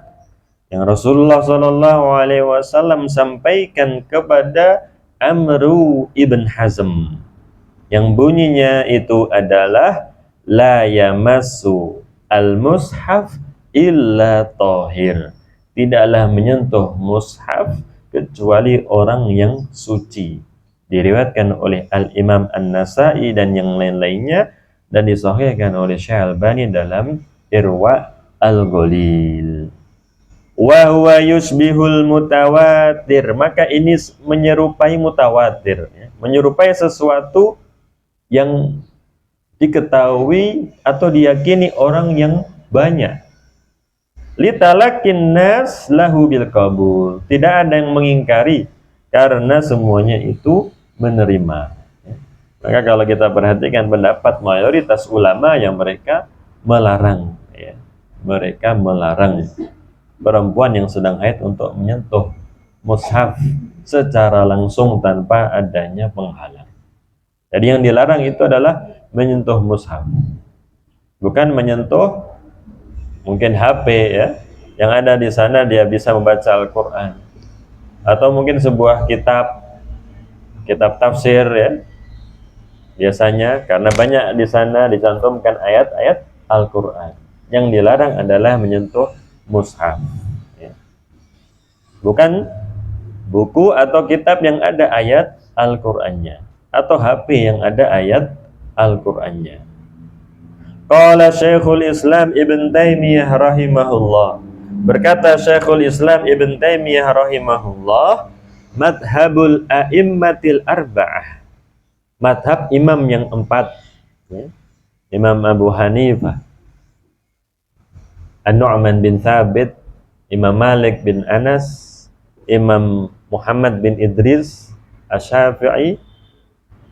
yang Rasulullah sallallahu alaihi wasallam sampaikan kepada Amru ibn Hazm, yang bunyinya itu adalah la yamassu al-mushaf illa tahir. Tidaklah menyentuh mushaf kecuali orang yang suci. Diriwayatkan oleh Al-Imam An-Nasa'i dan yang lain-lainnya dan disahihkan oleh Syekh Albani dalam Irwa Al-Ghalil. Wa huwa yusbihul mutawatir, maka ini menyerupai mutawatir, ya. Menyerupai sesuatu yang diketahui atau diyakini orang yang banyak. Litalakin nas lahu bil qabul, tidak ada yang mengingkari karena semuanya itu menerima. Maka kalau kita perhatikan pendapat mayoritas ulama yang mereka melarang, ya. Mereka melarang perempuan yang sedang haid untuk menyentuh mushaf secara langsung tanpa adanya penghalang. Jadi yang dilarang itu adalah menyentuh mushaf, bukan menyentuh mungkin HP, ya, yang ada di sana dia bisa membaca Al-Quran, atau mungkin sebuah kitab tafsir, ya, biasanya karena banyak di sana dicantumkan ayat-ayat Al-Quran. Yang dilarang adalah menyentuh mushaf, ya. Bukan buku atau kitab yang ada ayat Al-Qurannya, atau HP yang ada ayat Al-Qurannya. Qala Syekhul Islam Ibn Taimiyah rahimahullah, berkata Syekhul Islam Ibn Taimiyah rahimahullah, madhabul a'immatil arba'ah, madhab imam yang empat, ya. Imam Abu Hanifah, An-Nu'man bin Thabit, Imam Malik bin Anas, Imam Muhammad bin Idris Asy-Syafi'i,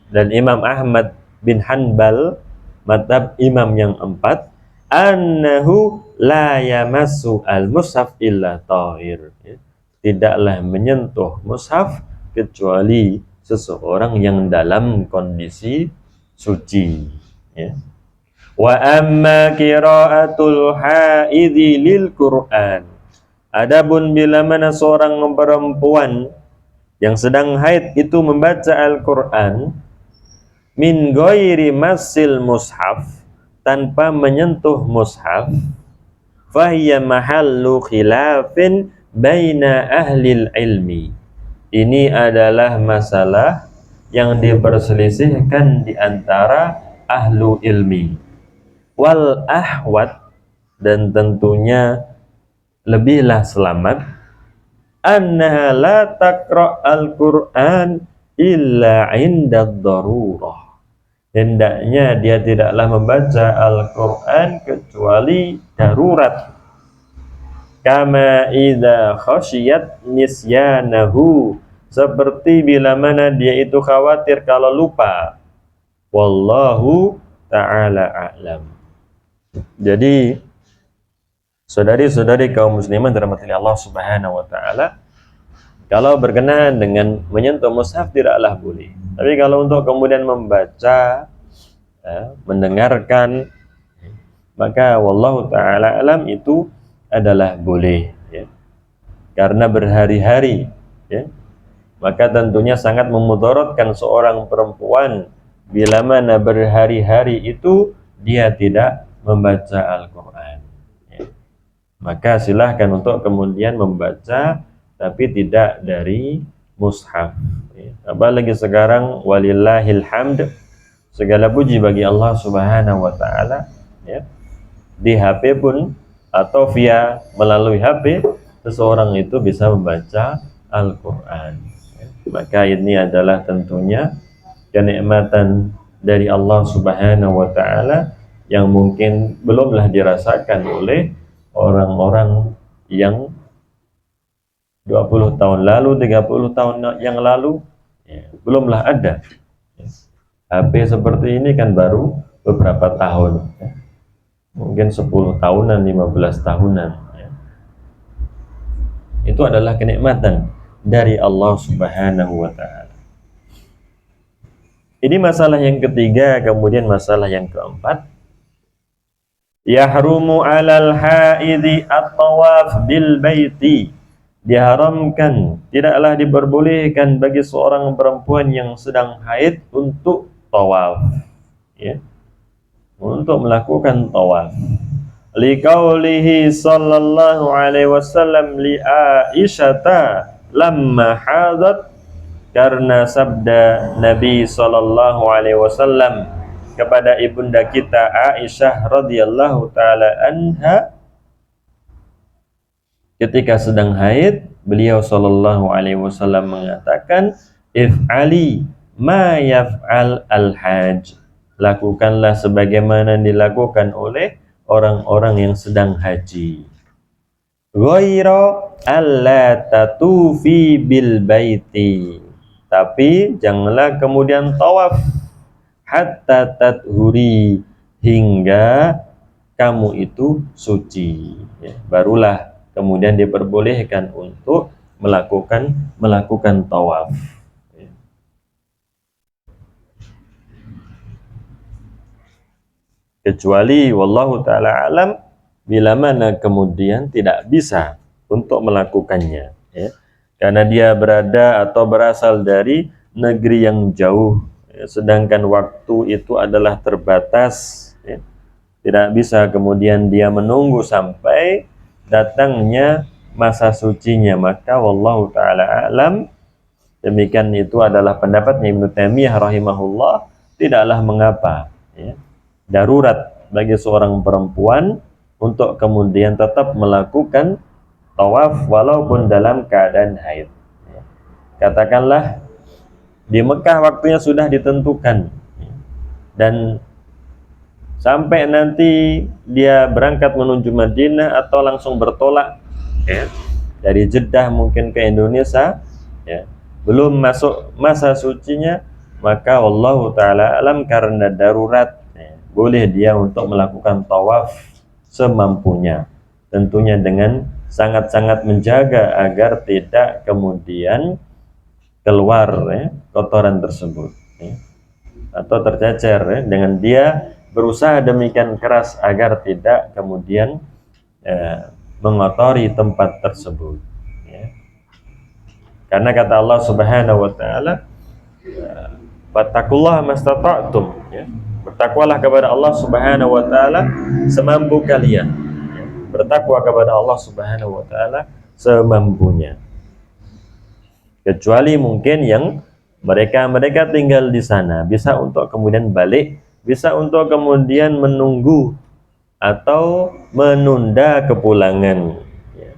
dan Imam Ahmad bin Hanbal. Madhab imam yang empat, annahu la yamassu al-mushaf illa tahir, ya. Tidaklah menyentuh mushaf kecuali seseorang yang dalam kondisi suci, ya. Wa amma qiraatul haidhi lil Qur'an, adapun bila mana seorang perempuan yang sedang haid itu membaca Al-Qur'an min ghairi masil mushaf, tanpa menyentuh mushaf, fahiya mahallu khilafin baina ahlil ilmi, ini adalah masalah yang diperselisihkan di antara ahlu ilmi. Wal ahwat, dan tentunya lebihlah selamat, annaha la taqra al-Qur'an illa inda darurah, hendaknya dia tidaklah membaca Al-Quran kecuali darurat. Kama idza khasyiyat nisyanahu, seperti bila mana dia itu khawatir kalau lupa. Wallahu ta'ala a'lam. Jadi saudari-saudari kaum muslimin dirahmati Allah Subhanahu wa taala, kalau berkenaan dengan menyentuh mushaf tidaklah boleh. Tapi kalau untuk kemudian membaca, mendengarkan, maka wallahu ta'ala alam itu adalah boleh, ya. Karena berhari-hari, ya, maka tentunya sangat memudaratkan seorang perempuan bila mana berhari-hari itu dia tidak membaca Al-Quran, ya. Maka silahkan untuk kemudian membaca, tapi tidak dari mushaf, ya. Apalagi sekarang walillahil hamd, segala puji bagi Allah Subhanahu wa taala, ya. Di HP pun atau via melalui HP seseorang itu bisa membaca Al-Quran, ya. Maka ini adalah tentunya kenikmatan dari Allah Subhanahu wa taala yang mungkin belumlah dirasakan oleh orang-orang yang 20 tahun lalu, 30 tahun yang lalu, ya, belumlah ada, ya. HP seperti ini kan baru beberapa tahun, mungkin 10 tahunan, 15 tahunan. Itu adalah kenikmatan dari Allah Subhanahu wa Ta'ala. Ini masalah yang ketiga. Kemudian masalah yang keempat, yahrumu 'alal haidhi at-tawaf bil baiti. Diharamkan, tidaklah diperbolehkan bagi seorang perempuan yang sedang haid untuk tawaf, ya, untuk melakukan tawaf. Liqaulihi sallallahu alaihi wasallam li Aisyata lamma hadat, karena sabda Nabi sallallahu alaihi wasallam kepada ibunda kita Aisyah radhiyallahu taala anha ketika sedang haid. Beliau sallallahu alaihi wasallam mengatakan, if'ali ma yaf'al al-hajj, lakukanlah sebagaimana dilakukan oleh orang-orang yang sedang haji. Ghaira alla tatufi bil baiti, tapi janganlah kemudian tawaf hatta tathuri, hingga kamu itu suci, ya, barulah kemudian diperbolehkan untuk melakukan tawaf. Kecuali wallahu ta'ala alam, bila mana kemudian tidak bisa untuk melakukannya, ya, karena dia berada atau berasal dari negeri yang jauh, ya, sedangkan waktu itu adalah terbatas, ya, tidak bisa kemudian dia menunggu sampai datangnya masa sucinya, maka wallahu ta'ala alam, demikian itu adalah pendapatnya Ibnu Taimiyah rahimahullah, tidaklah mengapa, ya, darurat bagi seorang perempuan untuk kemudian tetap melakukan tawaf walaupun dalam keadaan haid. Katakanlah di Mekah waktunya sudah ditentukan, dan sampai nanti dia berangkat menuju Madinah atau langsung bertolak, ya, dari Jeddah mungkin ke Indonesia, ya, belum masuk masa sucinya, maka wallahu ta'ala alam, karena darurat, ya, boleh dia untuk melakukan tawaf semampunya, tentunya dengan sangat-sangat menjaga agar tidak kemudian keluar, ya, kotoran tersebut, ya, atau tercecer, ya, dengan dia berusaha demikian keras agar tidak kemudian mengotori tempat tersebut, ya. Karena kata Allah Subhanahu wa ta'ala, fattaqullaha mastata'tum, ya, bertakwalah kepada Allah Subhanahu wa ta'ala semampu kalian, ya. Bertakwa kepada Allah Subhanahu wa ta'ala semampunya, kecuali mungkin yang mereka tinggal di sana, bisa untuk kemudian balik, bisa untuk kemudian menunggu atau menunda kepulangan, ya.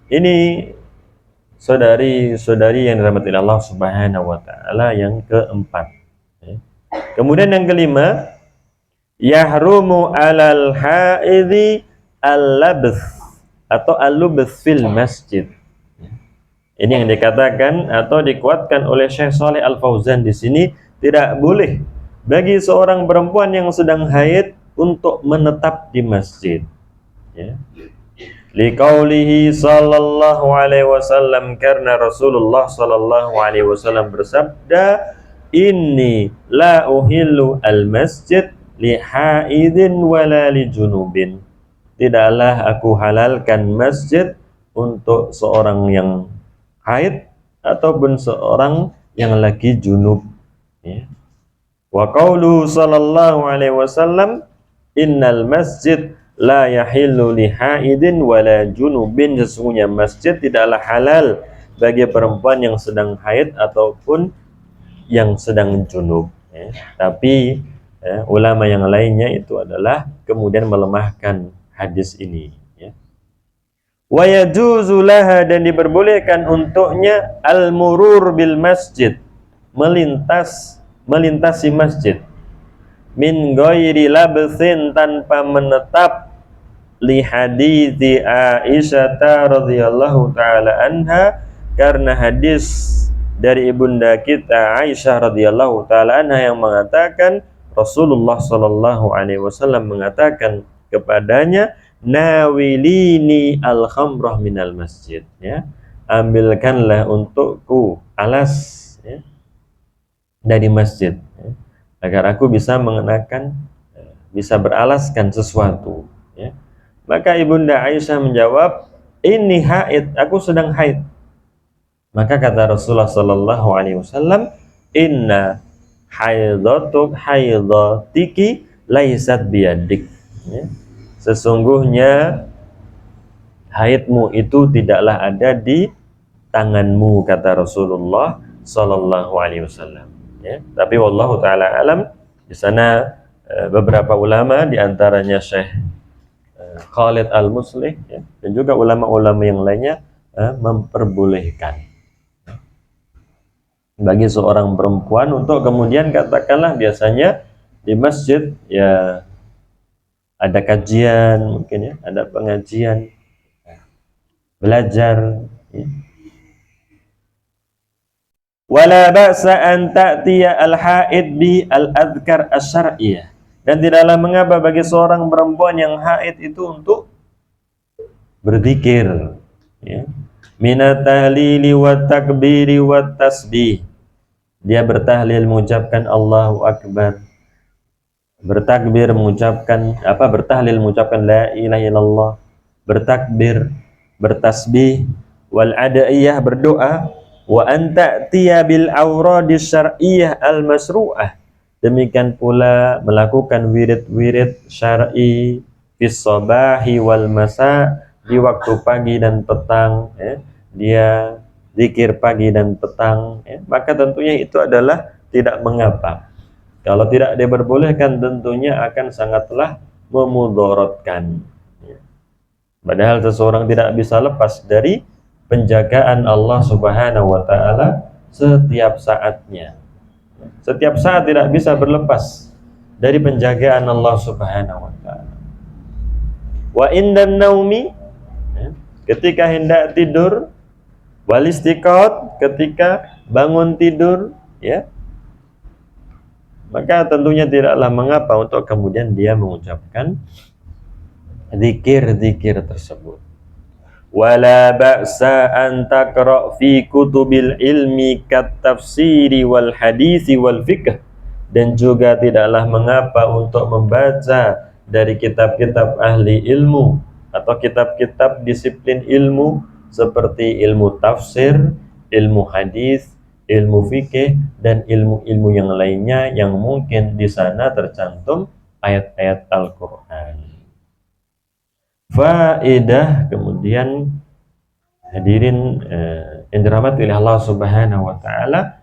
Ini saudari-saudari yang dirahmati Allah Subhanahu wa ta'ala yang keempat, ya. Kemudian yang kelima, yahrumu 'alal haidhi al-labth atau al-lubth fil masjid. Ini yang dikatakan atau dikuatkan oleh Syekh Shalih Al-Fauzan di sini, tidak boleh bagi seorang perempuan yang sedang haid untuk menetap di masjid, ya. Liqaulihi sallallahu alaihi wasallam, karena Rasulullah sallallahu alaihi wasallam bersabda, inni la uhillu al-masjid li haidin wala li junubin, tidaklah aku halalkan masjid untuk seorang yang haid ataupun seorang yang lagi junub, ya. Wa qaulu sallallahu alaihi wasallam, innal masjid la yahillu li haidin wala junubin, sesungguhnya masjid tidaklah halal bagi perempuan yang sedang haid ataupun yang sedang junub, ya. Tapi ulama yang lainnya itu adalah kemudian melemahkan hadis ini, ya. Wa yajuzu laha, dan diperbolehkan untuknya al-murur bil masjid, melintasi masjid, min ghairi labsin, tanpa menetap, li hadithi Aisyah radhiyallahu taala anha, karena hadis dari ibunda kita Aisyah radhiyallahu taala anha yang mengatakan Rasulullah sallallahu alaihi wasallam mengatakan kepadanya, nawilini al-khamrah minal masjid, ya, ambilkanlah untukku alas, ya, dari masjid, ya, agar aku bisa mengenakan, bisa beralaskan sesuatu, ya. Maka ibunda Aisyah menjawab, ini haid, aku sedang haid. Maka kata Rasulullah sallallahu alaihi wasallam, inna haidatiki laisat biyadik, ya. Sesungguhnya haidmu itu tidaklah ada di tanganmu, kata Rasulullah sallallahu alaihi wasallam, ya. Tapi wallahu taala alam, di sana beberapa ulama di antaranya Syekh Khalid Al-Muslih, ya, dan juga ulama-ulama yang lainnya memperbolehkan bagi seorang perempuan untuk kemudian katakanlah biasanya di masjid ya ada kajian, mungkin ya ada pengajian, belajar, ya. Wala ba'sa an ta'tiya al-haid bi al-adhkar asy-syar'iyyah, dan tidaklah mengapa bagi seorang perempuan yang haid itu untuk berzikir, ya, minat tahlili wa takbiri wa tasbih. Dia bertahlil mengucapkan Allahu Akbar, bertakbir mengucapkan bertahlil mengucapkan la ilaha illallah, bertakbir, bertasbih, wal adaiyah berdoa, wa anta tiya bil awradis syar'iyyah al masru'ah. Demikian pula melakukan wirid-wirid syar'i fis sabahi wal masa, di waktu pagi dan petang, ya. Dia zikir pagi dan petang, ya. Maka tentunya itu adalah tidak mengapa. Kalau tidak diperbolehkan tentunya akan sangatlah memudaratkan, ya. Padahal seseorang tidak bisa lepas dari penjagaan Allah Subhanahu wa taala setiap saatnya. Setiap saat tidak bisa berlepas dari penjagaan Allah Subhanahu wa taala. Wa indan naumi, ya, ketika hendak tidur, wal istiqaat, ketika bangun tidur, ya, maka tentunya tidaklah mengapa untuk kemudian dia mengucapkan zikir-zikir tersebut. Wala ba'sa an taqra' fi kutubil ilmi kat tafsiri wal hadisi wal fiqh, dan juga tidaklah mengapa untuk membaca dari kitab-kitab ahli ilmu atau kitab-kitab disiplin ilmu seperti ilmu tafsir, ilmu hadis, ilmu fikih, dan ilmu-ilmu yang lainnya yang mungkin di sana tercantum ayat-ayat Al-Qur'an. Faedah kemudian hadirin yang dirahmati oleh Allah Subhanahu wa taala,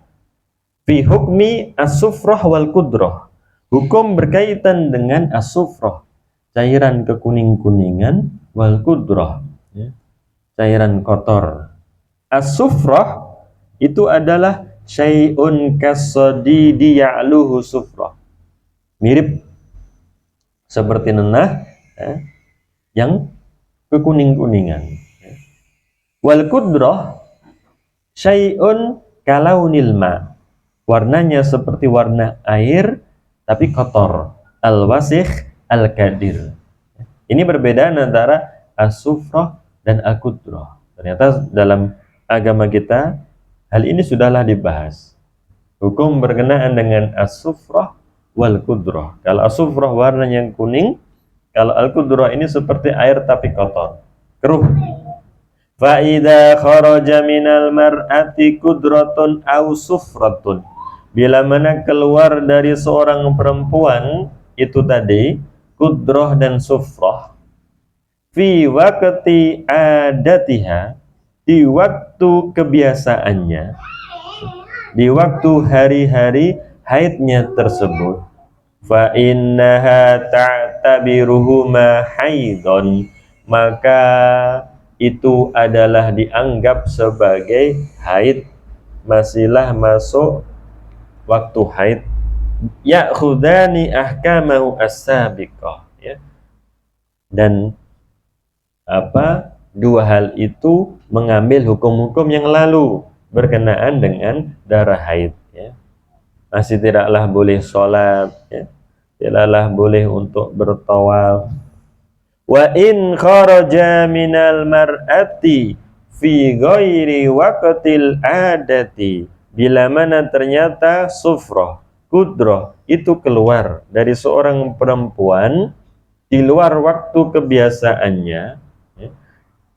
fi hukmi as-sufrah wal qudrah, hukum berkaitan dengan as-sufrah, cairan kekuning-kuningan, wal qudrah, ya, cairan kotor. As-sufrah itu adalah syai'un kasadidi ya'luhu sufrah, mirip seperti nenah, ya, yang kekuning-kuningan. Wal qudrah syai'un kalaunil ma, warnanya seperti warna air tapi kotor. Al wasikh al kadir. Ini perbedaan antara as-sufrah dan al-qudrah. Ternyata dalam agama kita hal ini sudahlah dibahas. Hukum berkenaan dengan as-sufrah wal qudrah. Kalau as-sufrah warnanya yang kuning, kalau al-qudrah ini seperti air tapi kotor, keruh. Fa idza kharaja minal mar'ati qudratun aw sufratun, bila mana keluar dari seorang perempuan itu tadi qudrah dan sufrah, fi waqti adatiha, di waktu kebiasaannya, di waktu hari-hari haidnya tersebut, fa innaha ta'tabiruhuma haidon, maka itu adalah dianggap sebagai haid, masihlah masuk waktu haid. Ya'khudani ahkamahu as-sabiqah, ya. Dan dua hal itu mengambil hukum-hukum yang lalu. berkenaan dengan darah haid, ya. Masih tidaklah boleh sholat, ya. Tidaklah boleh untuk bertawaf. Wa in kharaja minal mar'ati fi ghairi waqtil adati, bila mana ternyata sufrah, kudrah itu keluar dari seorang perempuan di luar waktu kebiasaannya, ya,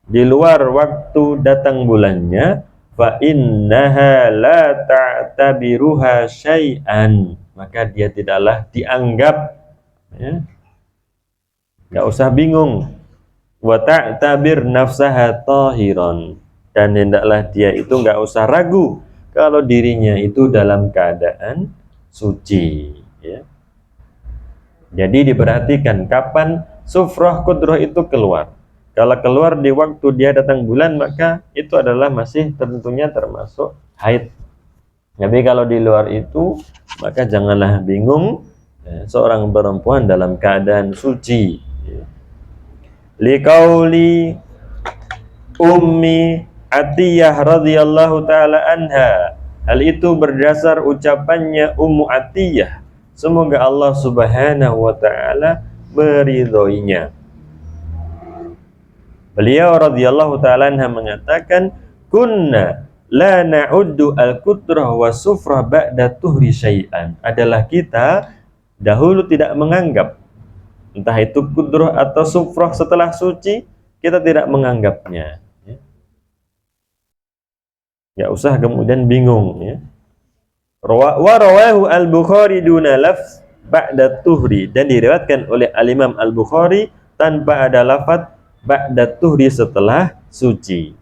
di luar waktu datang bulannya, fa innaha la ta'tabiruha syai'an, maka dia tidaklah dianggap, ya, nggak usah bingung. Wa ta'tabir nafsaha tahiran, dan hendaklah dia itu nggak usah ragu kalau dirinya itu dalam keadaan suci, ya. Jadi diperhatikan kapan sufrah kudrah itu keluar. Kalau keluar di waktu dia datang bulan, maka itu adalah masih tentunya termasuk haid. Tapi kalau di luar itu, maka janganlah bingung, ya, seorang perempuan dalam keadaan suci, ya. Liqauli Ummi Atiyah radhiyallahu taala anha, hal itu berdasar ucapannya Ummu Atiyah, semoga Allah subhanahu wa ta'ala meridhoinya. Beliau radhiyallahu ta'ala anha mengatakan, kunna la na'uddu al-kutrah wa sufrah ba'da tuhri syai'an, adalah kita dahulu tidak menganggap entah itu kudrah atau sufrah setelah suci, kita tidak menganggapnya, ya. Nggak usah kemudian bingung, ya. Wa rawahu al-Bukhari duna lafz ba'da tuhri, dan diriwayatkan oleh al-Imam al-Bukhari tanpa ada lafaz ba'da tuhri, setelah suci.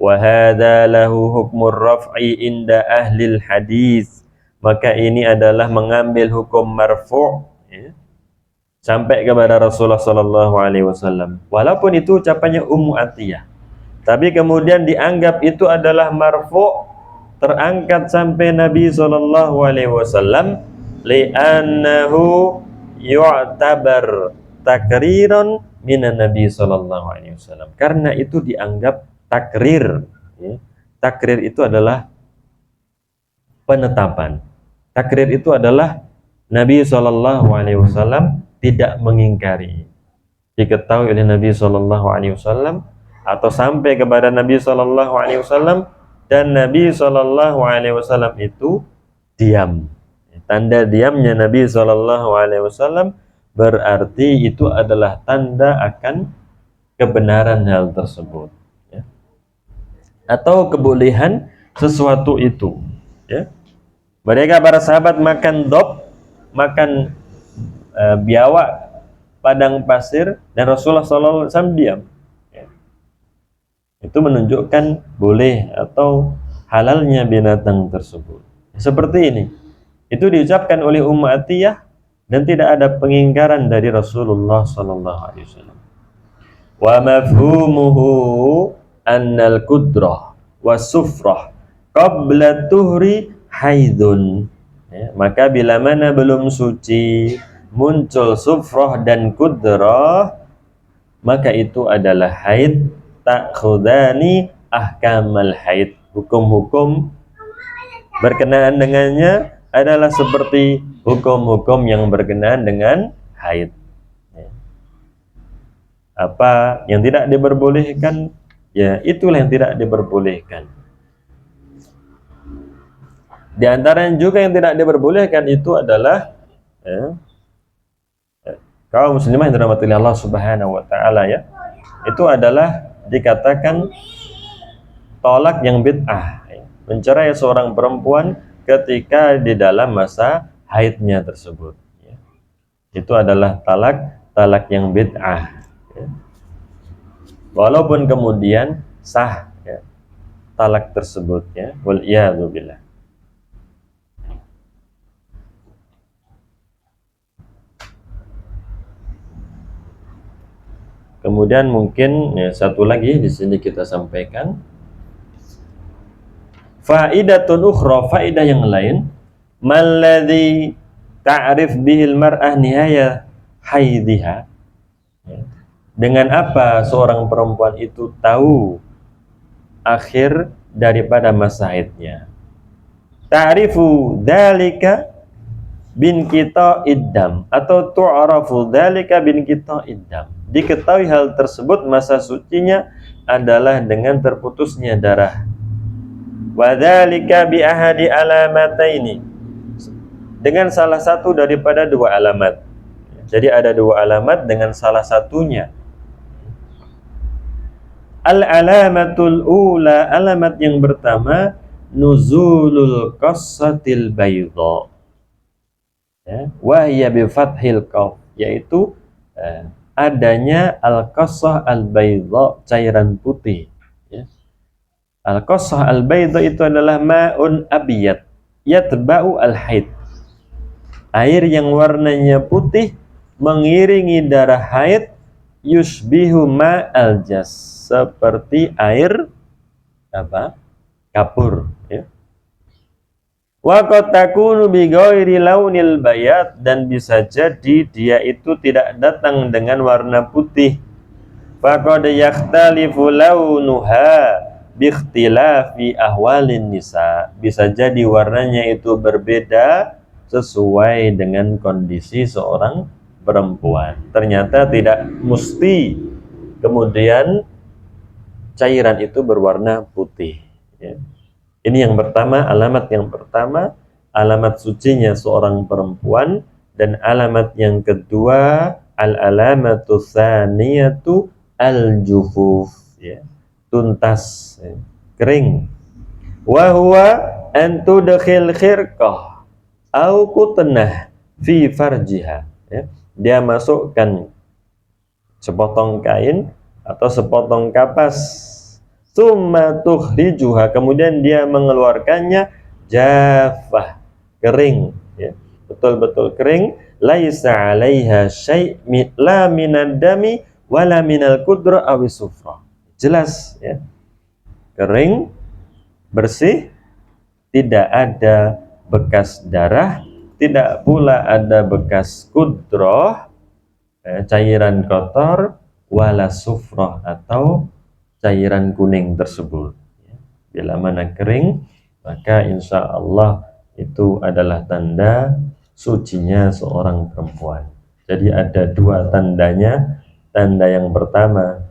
Wa hadza lahu hukmur raf'i inda ahli hadis, maka ini adalah mengambil hukum marfu', ya, sampai kepada Rasulullah sallallahu alaihi wasallam. Walaupun itu ucapannya Ummu Atiyah, tapi kemudian dianggap itu adalah marfu', terangkat sampai Nabi sallallahu alaihi wasallam, li'annahu yu'tabar takriran minan Nabi sallallahu alaihi wasallam, karena itu dianggap takrir, ya. Takrir itu adalah penetapan. Takrir itu adalah Nabi sallallahu alaihi wasallam tidak mengingkari, diketahui oleh Nabi sallallahu alaihi wasallam atau sampai kepada Nabi sallallahu alaihi wasallam, dan Nabi sallallahu alaihi wasallam itu diam. Tanda diamnya Nabi sallallahu alaihi wasallam berarti itu adalah tanda akan kebenaran hal tersebut, ya, atau kebolehan sesuatu itu, ya. Mereka para sahabat makan dop, makan biawak padang pasir, dan Rasulullah SAW diam, ya. Itu menunjukkan boleh atau halalnya binatang tersebut. Seperti ini, itu diucapkan oleh Ummu Atiyah dan tidak ada pengingkaran dari Rasulullah SAW. Wa mafhumuhu annal kudrah wa sufrah qabla tuhri haidun, ya, maka bila mana belum suci muncul sufrah dan kudrah, maka itu adalah haid. Ta'khudani ahkamal haid, hukum-hukum berkenaan dengannya adalah seperti hukum-hukum yang berkenaan dengan haid, ya. Apa yang tidak diperbolehkan, ya itulah yang tidak diperbolehkan. Di antara yang juga yang tidak diperbolehkan itu adalah, ya, kaum muslimah yang dirahmati Allah subhanahu wa ta'ala, ya, itu adalah dikatakan tolak yang bid'ah, ya, mencerai seorang perempuan ketika di dalam masa haidnya tersebut, ya. Itu adalah talak yang bid'ah, ya. Walaupun kemudian sah, ya, talak tersebut, ya, wal iyadzu billah. Kemudian mungkin, ya, satu lagi di sini kita sampaikan faidatun ukhra, faidah yang lain, malladzi ta'rif bihil mar'ah nihaya haidiha, dengan apa seorang perempuan itu tahu akhir daripada masa haidnya. Ta'rifu dzalika bin kita iddam atau tu'rafu dzalika bin kita iddam. Diketahui hal tersebut masa sucinya adalah dengan terputusnya darah. Wa dzalika bi ahadi alamataini, dengan salah satu daripada dua alamat. Jadi ada dua alamat dengan salah satunya. Al-alamatul ula, alamat yang pertama, nuzulul qassatil bayda. Ya, wa hiya bi fathil qaf, yaitu adanya al-qassah al-bayda, cairan putih. Ya. Al-qassah al-bayda itu adalah ma'un abiyad yatba'u al-haid. Air yang warnanya putih mengiringi darah haid, yusbihu ma'al jas, seperti air apa? Kapur, ya. Wa qad takunu bi ghairi launil bayad, dan bisa jadi dia itu tidak datang dengan warna putih. Faqad yakhtalifu launuha bi ikhtilafi ahwalin nisa, bisa jadi warnanya itu berbeda sesuai dengan kondisi seorang perempuan. Ternyata tidak mesti kemudian cairan itu berwarna putih, ya. Ini yang pertama, alamat yang pertama, alamat sucinya seorang perempuan. Dan alamat yang kedua, al-alamatu tsaniyatu al-jufuf, ya, tuntas, ya, kering. Wa huwa an tudkhil khirqah au qutnah fi farjiha, ya. Dia masukkan sepotong kain atau sepotong kapas, summa tukhrijuha, kemudian dia mengeluarkannya, jafah, kering, ya, betul-betul kering, laisa 'alaiha syai' la minad dami wala minal qudra awis sufra. Jelas, ya, kering, bersih, tidak ada bekas darah, tidak pula ada bekas kudroh, cairan kotor, wala sufroh, atau cairan kuning tersebut. Bila mana kering, maka insya Allah itu adalah tanda sucinya seorang perempuan. Jadi ada dua tandanya. Tanda yang pertama,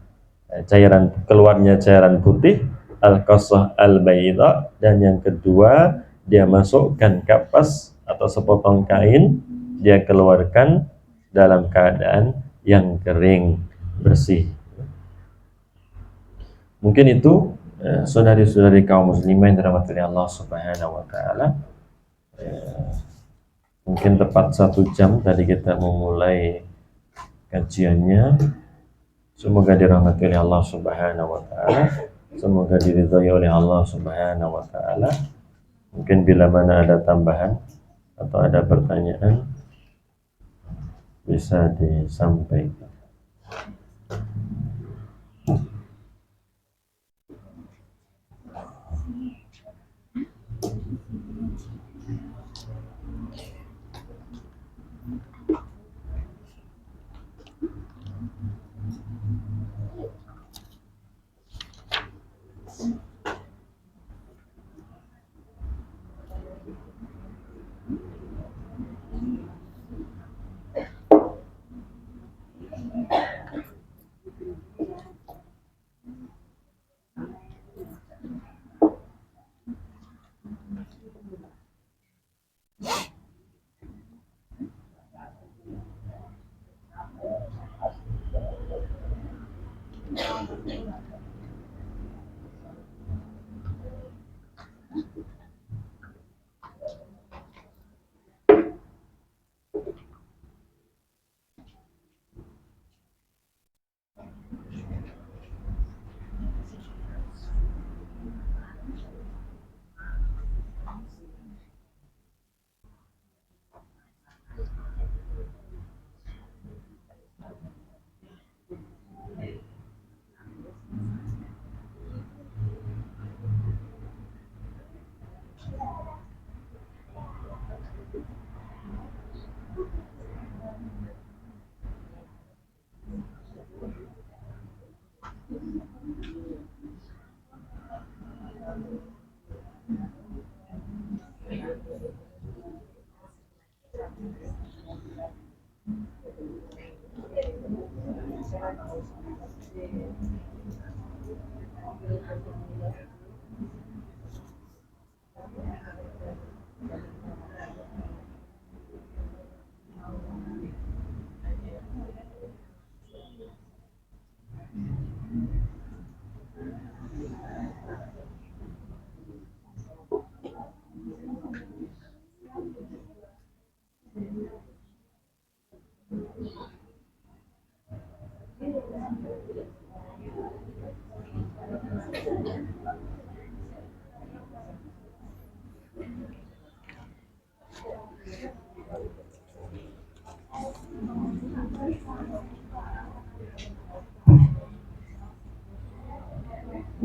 keluarnya cairan putih, al-qassah al-bayda, dan yang kedua, dia masukkan kapas atau sepotong kain, dia keluarkan dalam keadaan yang kering, bersih. Mungkin itu saudari-saudari kaum muslimah yang dirahmati Allah Subhanahu wa taala. Mungkin tepat 1 jam tadi kita memulai kajiannya. Semoga dirahmati oleh Allah Subhanahu wa taala. Semoga diridhai oleh Allah Subhanahu wa taala. Mungkin bila mana ada tambahan atau ada pertanyaan bisa disampaikan.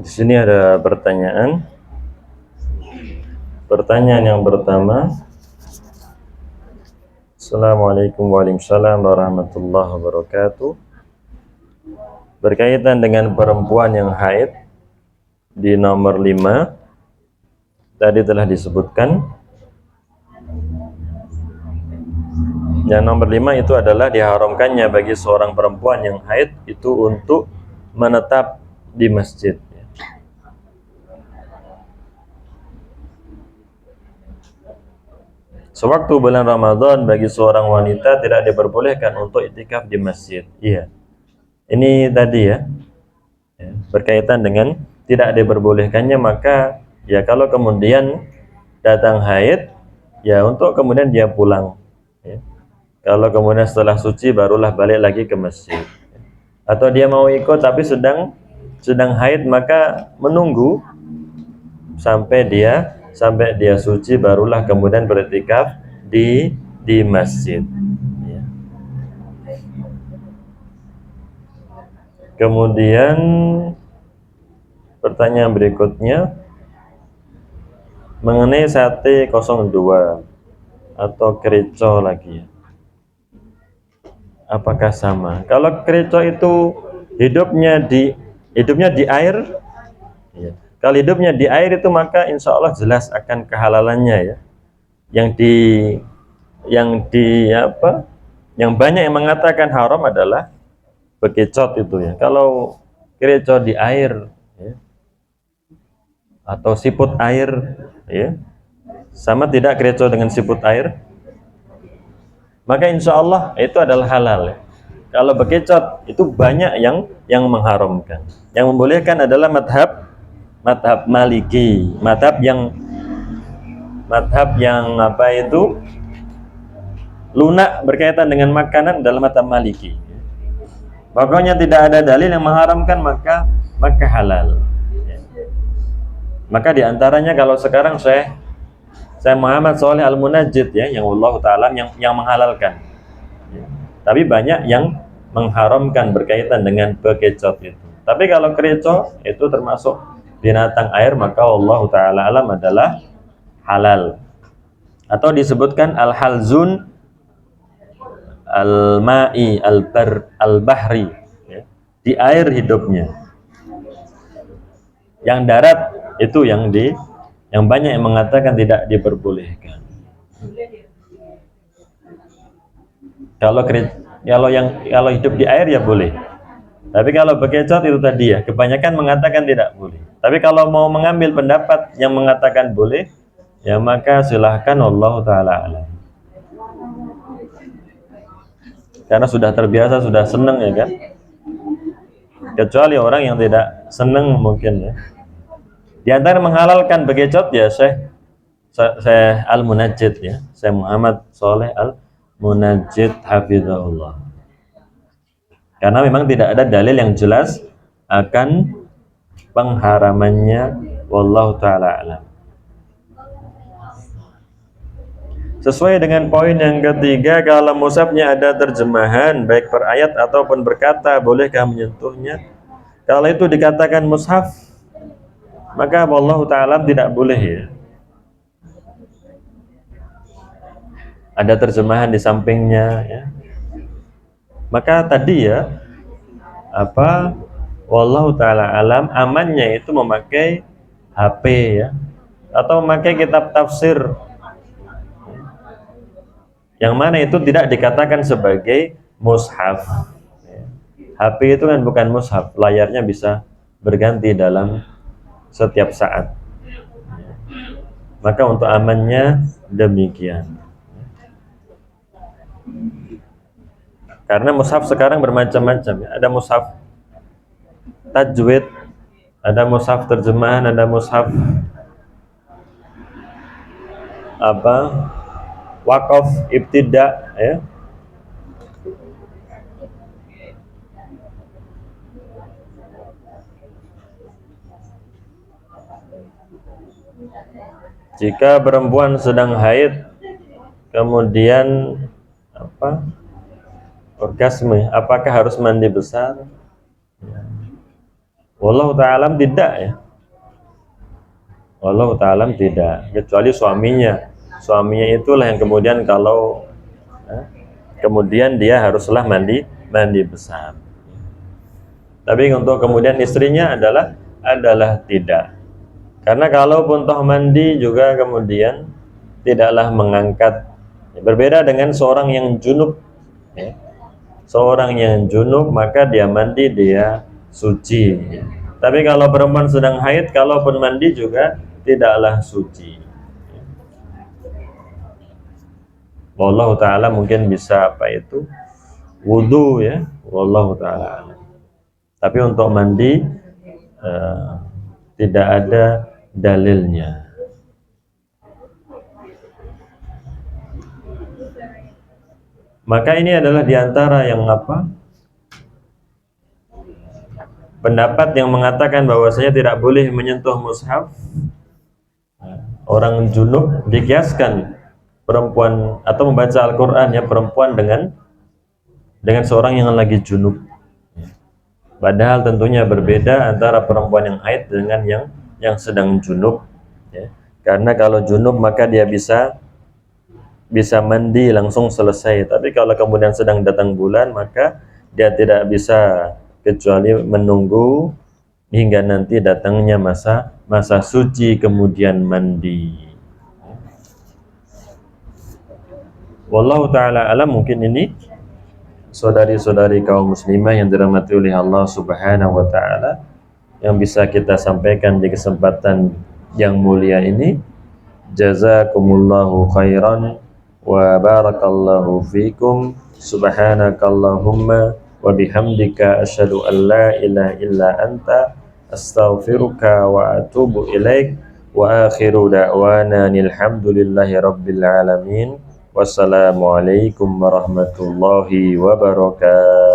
Di sini ada pertanyaan. Pertanyaan yang pertama. Assalamualaikum warahmatullahi wabarakatuh. Berkaitan dengan perempuan yang haid di nomor 5, tadi telah disebutkan. Yang nomor 5 itu adalah diharamkannya bagi seorang perempuan yang haid itu untuk menetap di masjid. Sewaktu bulan Ramadan bagi seorang wanita tidak diperbolehkan untuk iktikaf di masjid. Iya. Ini tadi ya, berkaitan dengan tidak diperbolehkannya, maka ya kalau kemudian datang haid, ya untuk kemudian dia pulang. Ya. Kalau kemudian setelah suci barulah balik lagi ke masjid. Atau dia mau ikut tapi sedang haid, maka menunggu sampai dia suci barulah kemudian beriktikaf di masjid. Ya. Kemudian pertanyaan berikutnya mengenai sate 02 atau kreco lagi. Apakah sama? Kalau kreco itu hidupnya di air, ya. Kalau hidupnya di air itu maka insya Allah jelas akan kehalalannya ya. Yang banyak yang mengatakan haram adalah bekicot itu ya. Kalau kreco di air ya, atau siput air ya, sama tidak kreco dengan siput air, maka insya Allah itu adalah halal ya. Kalau bekicot itu banyak yang mengharamkan. Yang membolehkan adalah madhab Maliki, madhab yang apa itu lunak berkaitan dengan makanan dalam madhab Maliki. Pokoknya tidak ada dalil yang mengharamkan, maka halal. Maka diantaranya kalau sekarang saya Muhammad Shalih Al-Munajjid ya, yang Allah Ta'ala yang menghalalkan. Tapi banyak yang mengharamkan berkaitan dengan bekicot itu. Tapi kalau kreco itu termasuk binatang air, maka Allah Ta'ala alam adalah halal. Atau disebutkan al-halzun al-ma'i al-bahri ya, di air hidupnya. Yang darat itu yang banyak yang mengatakan tidak diperbolehkan. Kalau hidup di air ya boleh. Tapi kalau bekicot itu tadi ya, kebanyakan mengatakan tidak boleh. Tapi kalau mau mengambil pendapat yang mengatakan boleh, ya maka silahkan, Allah Ta'ala alam. Karena sudah terbiasa, sudah senang ya kan. Kecuali orang yang tidak senang mungkin ya. Di antara menghalalkan bekicot ya Syekh Al-Munajjid ya, Syekh Muhammad Shalih Al-Munajjid hafizahullah. Karena memang tidak ada dalil yang jelas akan pengharamannya, wallahu ta'ala alam. Sesuai dengan poin yang ketiga, kalau mushafnya ada terjemahan baik per ayat ataupun berkata, bolehkah menyentuhnya? Kalau itu dikatakan mushaf, maka wallahu ta'ala tidak boleh ya. Ada terjemahan di sampingnya ya. Maka tadi ya, wallahu ta'ala alam, amannya itu memakai HP ya, atau memakai kitab tafsir yang mana itu tidak dikatakan sebagai mushaf. HP itu kan bukan mushaf, layarnya bisa berganti dalam setiap saat. Maka untuk amannya demikian. Karena mushaf sekarang bermacam-macam ya. Ada mushaf tajwid, ada mushaf terjemahan, ada mushaf wakaf ibtida ya. Jika perempuan sedang haid kemudian orgasme, apakah harus mandi besar? Wallahu ta'ala tidak ya. Wallahu ta'ala tidak, kecuali suaminya. Suaminya itulah yang kemudian kalau kemudian dia haruslah mandi besar. Tapi untuk kemudian istrinya adalah tidak. Karena kalaupun toh mandi juga kemudian tidaklah mengangkat. Berbeda dengan seorang yang junub ya. Seorang yang junub maka dia mandi, dia suci. Tapi kalau perempuan sedang haid, kalaupun mandi juga tidaklah suci. Wallahu ta'ala mungkin bisa apa itu wudu ya. Wallahu ta'ala. Tapi untuk mandi tidak ada dalilnya. Maka ini adalah diantara yang apa? Pendapat yang mengatakan bahwasanya tidak boleh menyentuh mushaf. Orang junub dikiaskan perempuan atau membaca Al-Quran ya, perempuan dengan seorang yang lagi junub. Padahal tentunya berbeda antara perempuan yang haid dengan yang sedang junub ya. Karena kalau junub maka dia bisa mandi langsung selesai. Tapi kalau kemudian sedang datang bulan maka dia tidak bisa kecuali menunggu hingga nanti datangnya masa suci kemudian mandi. Wallahu ta'ala alam. Mungkin ini saudari-saudari kaum muslimah yang dirahmati oleh Allah Subhanahu wa ta'ala yang bisa kita sampaikan di kesempatan yang mulia ini. Jazakumullahu khairan wa barakallahu fikum. Subhanakallahumma wa bihamdika asyhadu an la ilaha illa anta astaghfiruka wa atubu ilaik. Wa akhiru da'wana alhamdulillahi rabbil alamin. Wassalamualaikum warahmatullahi wabarakatuh.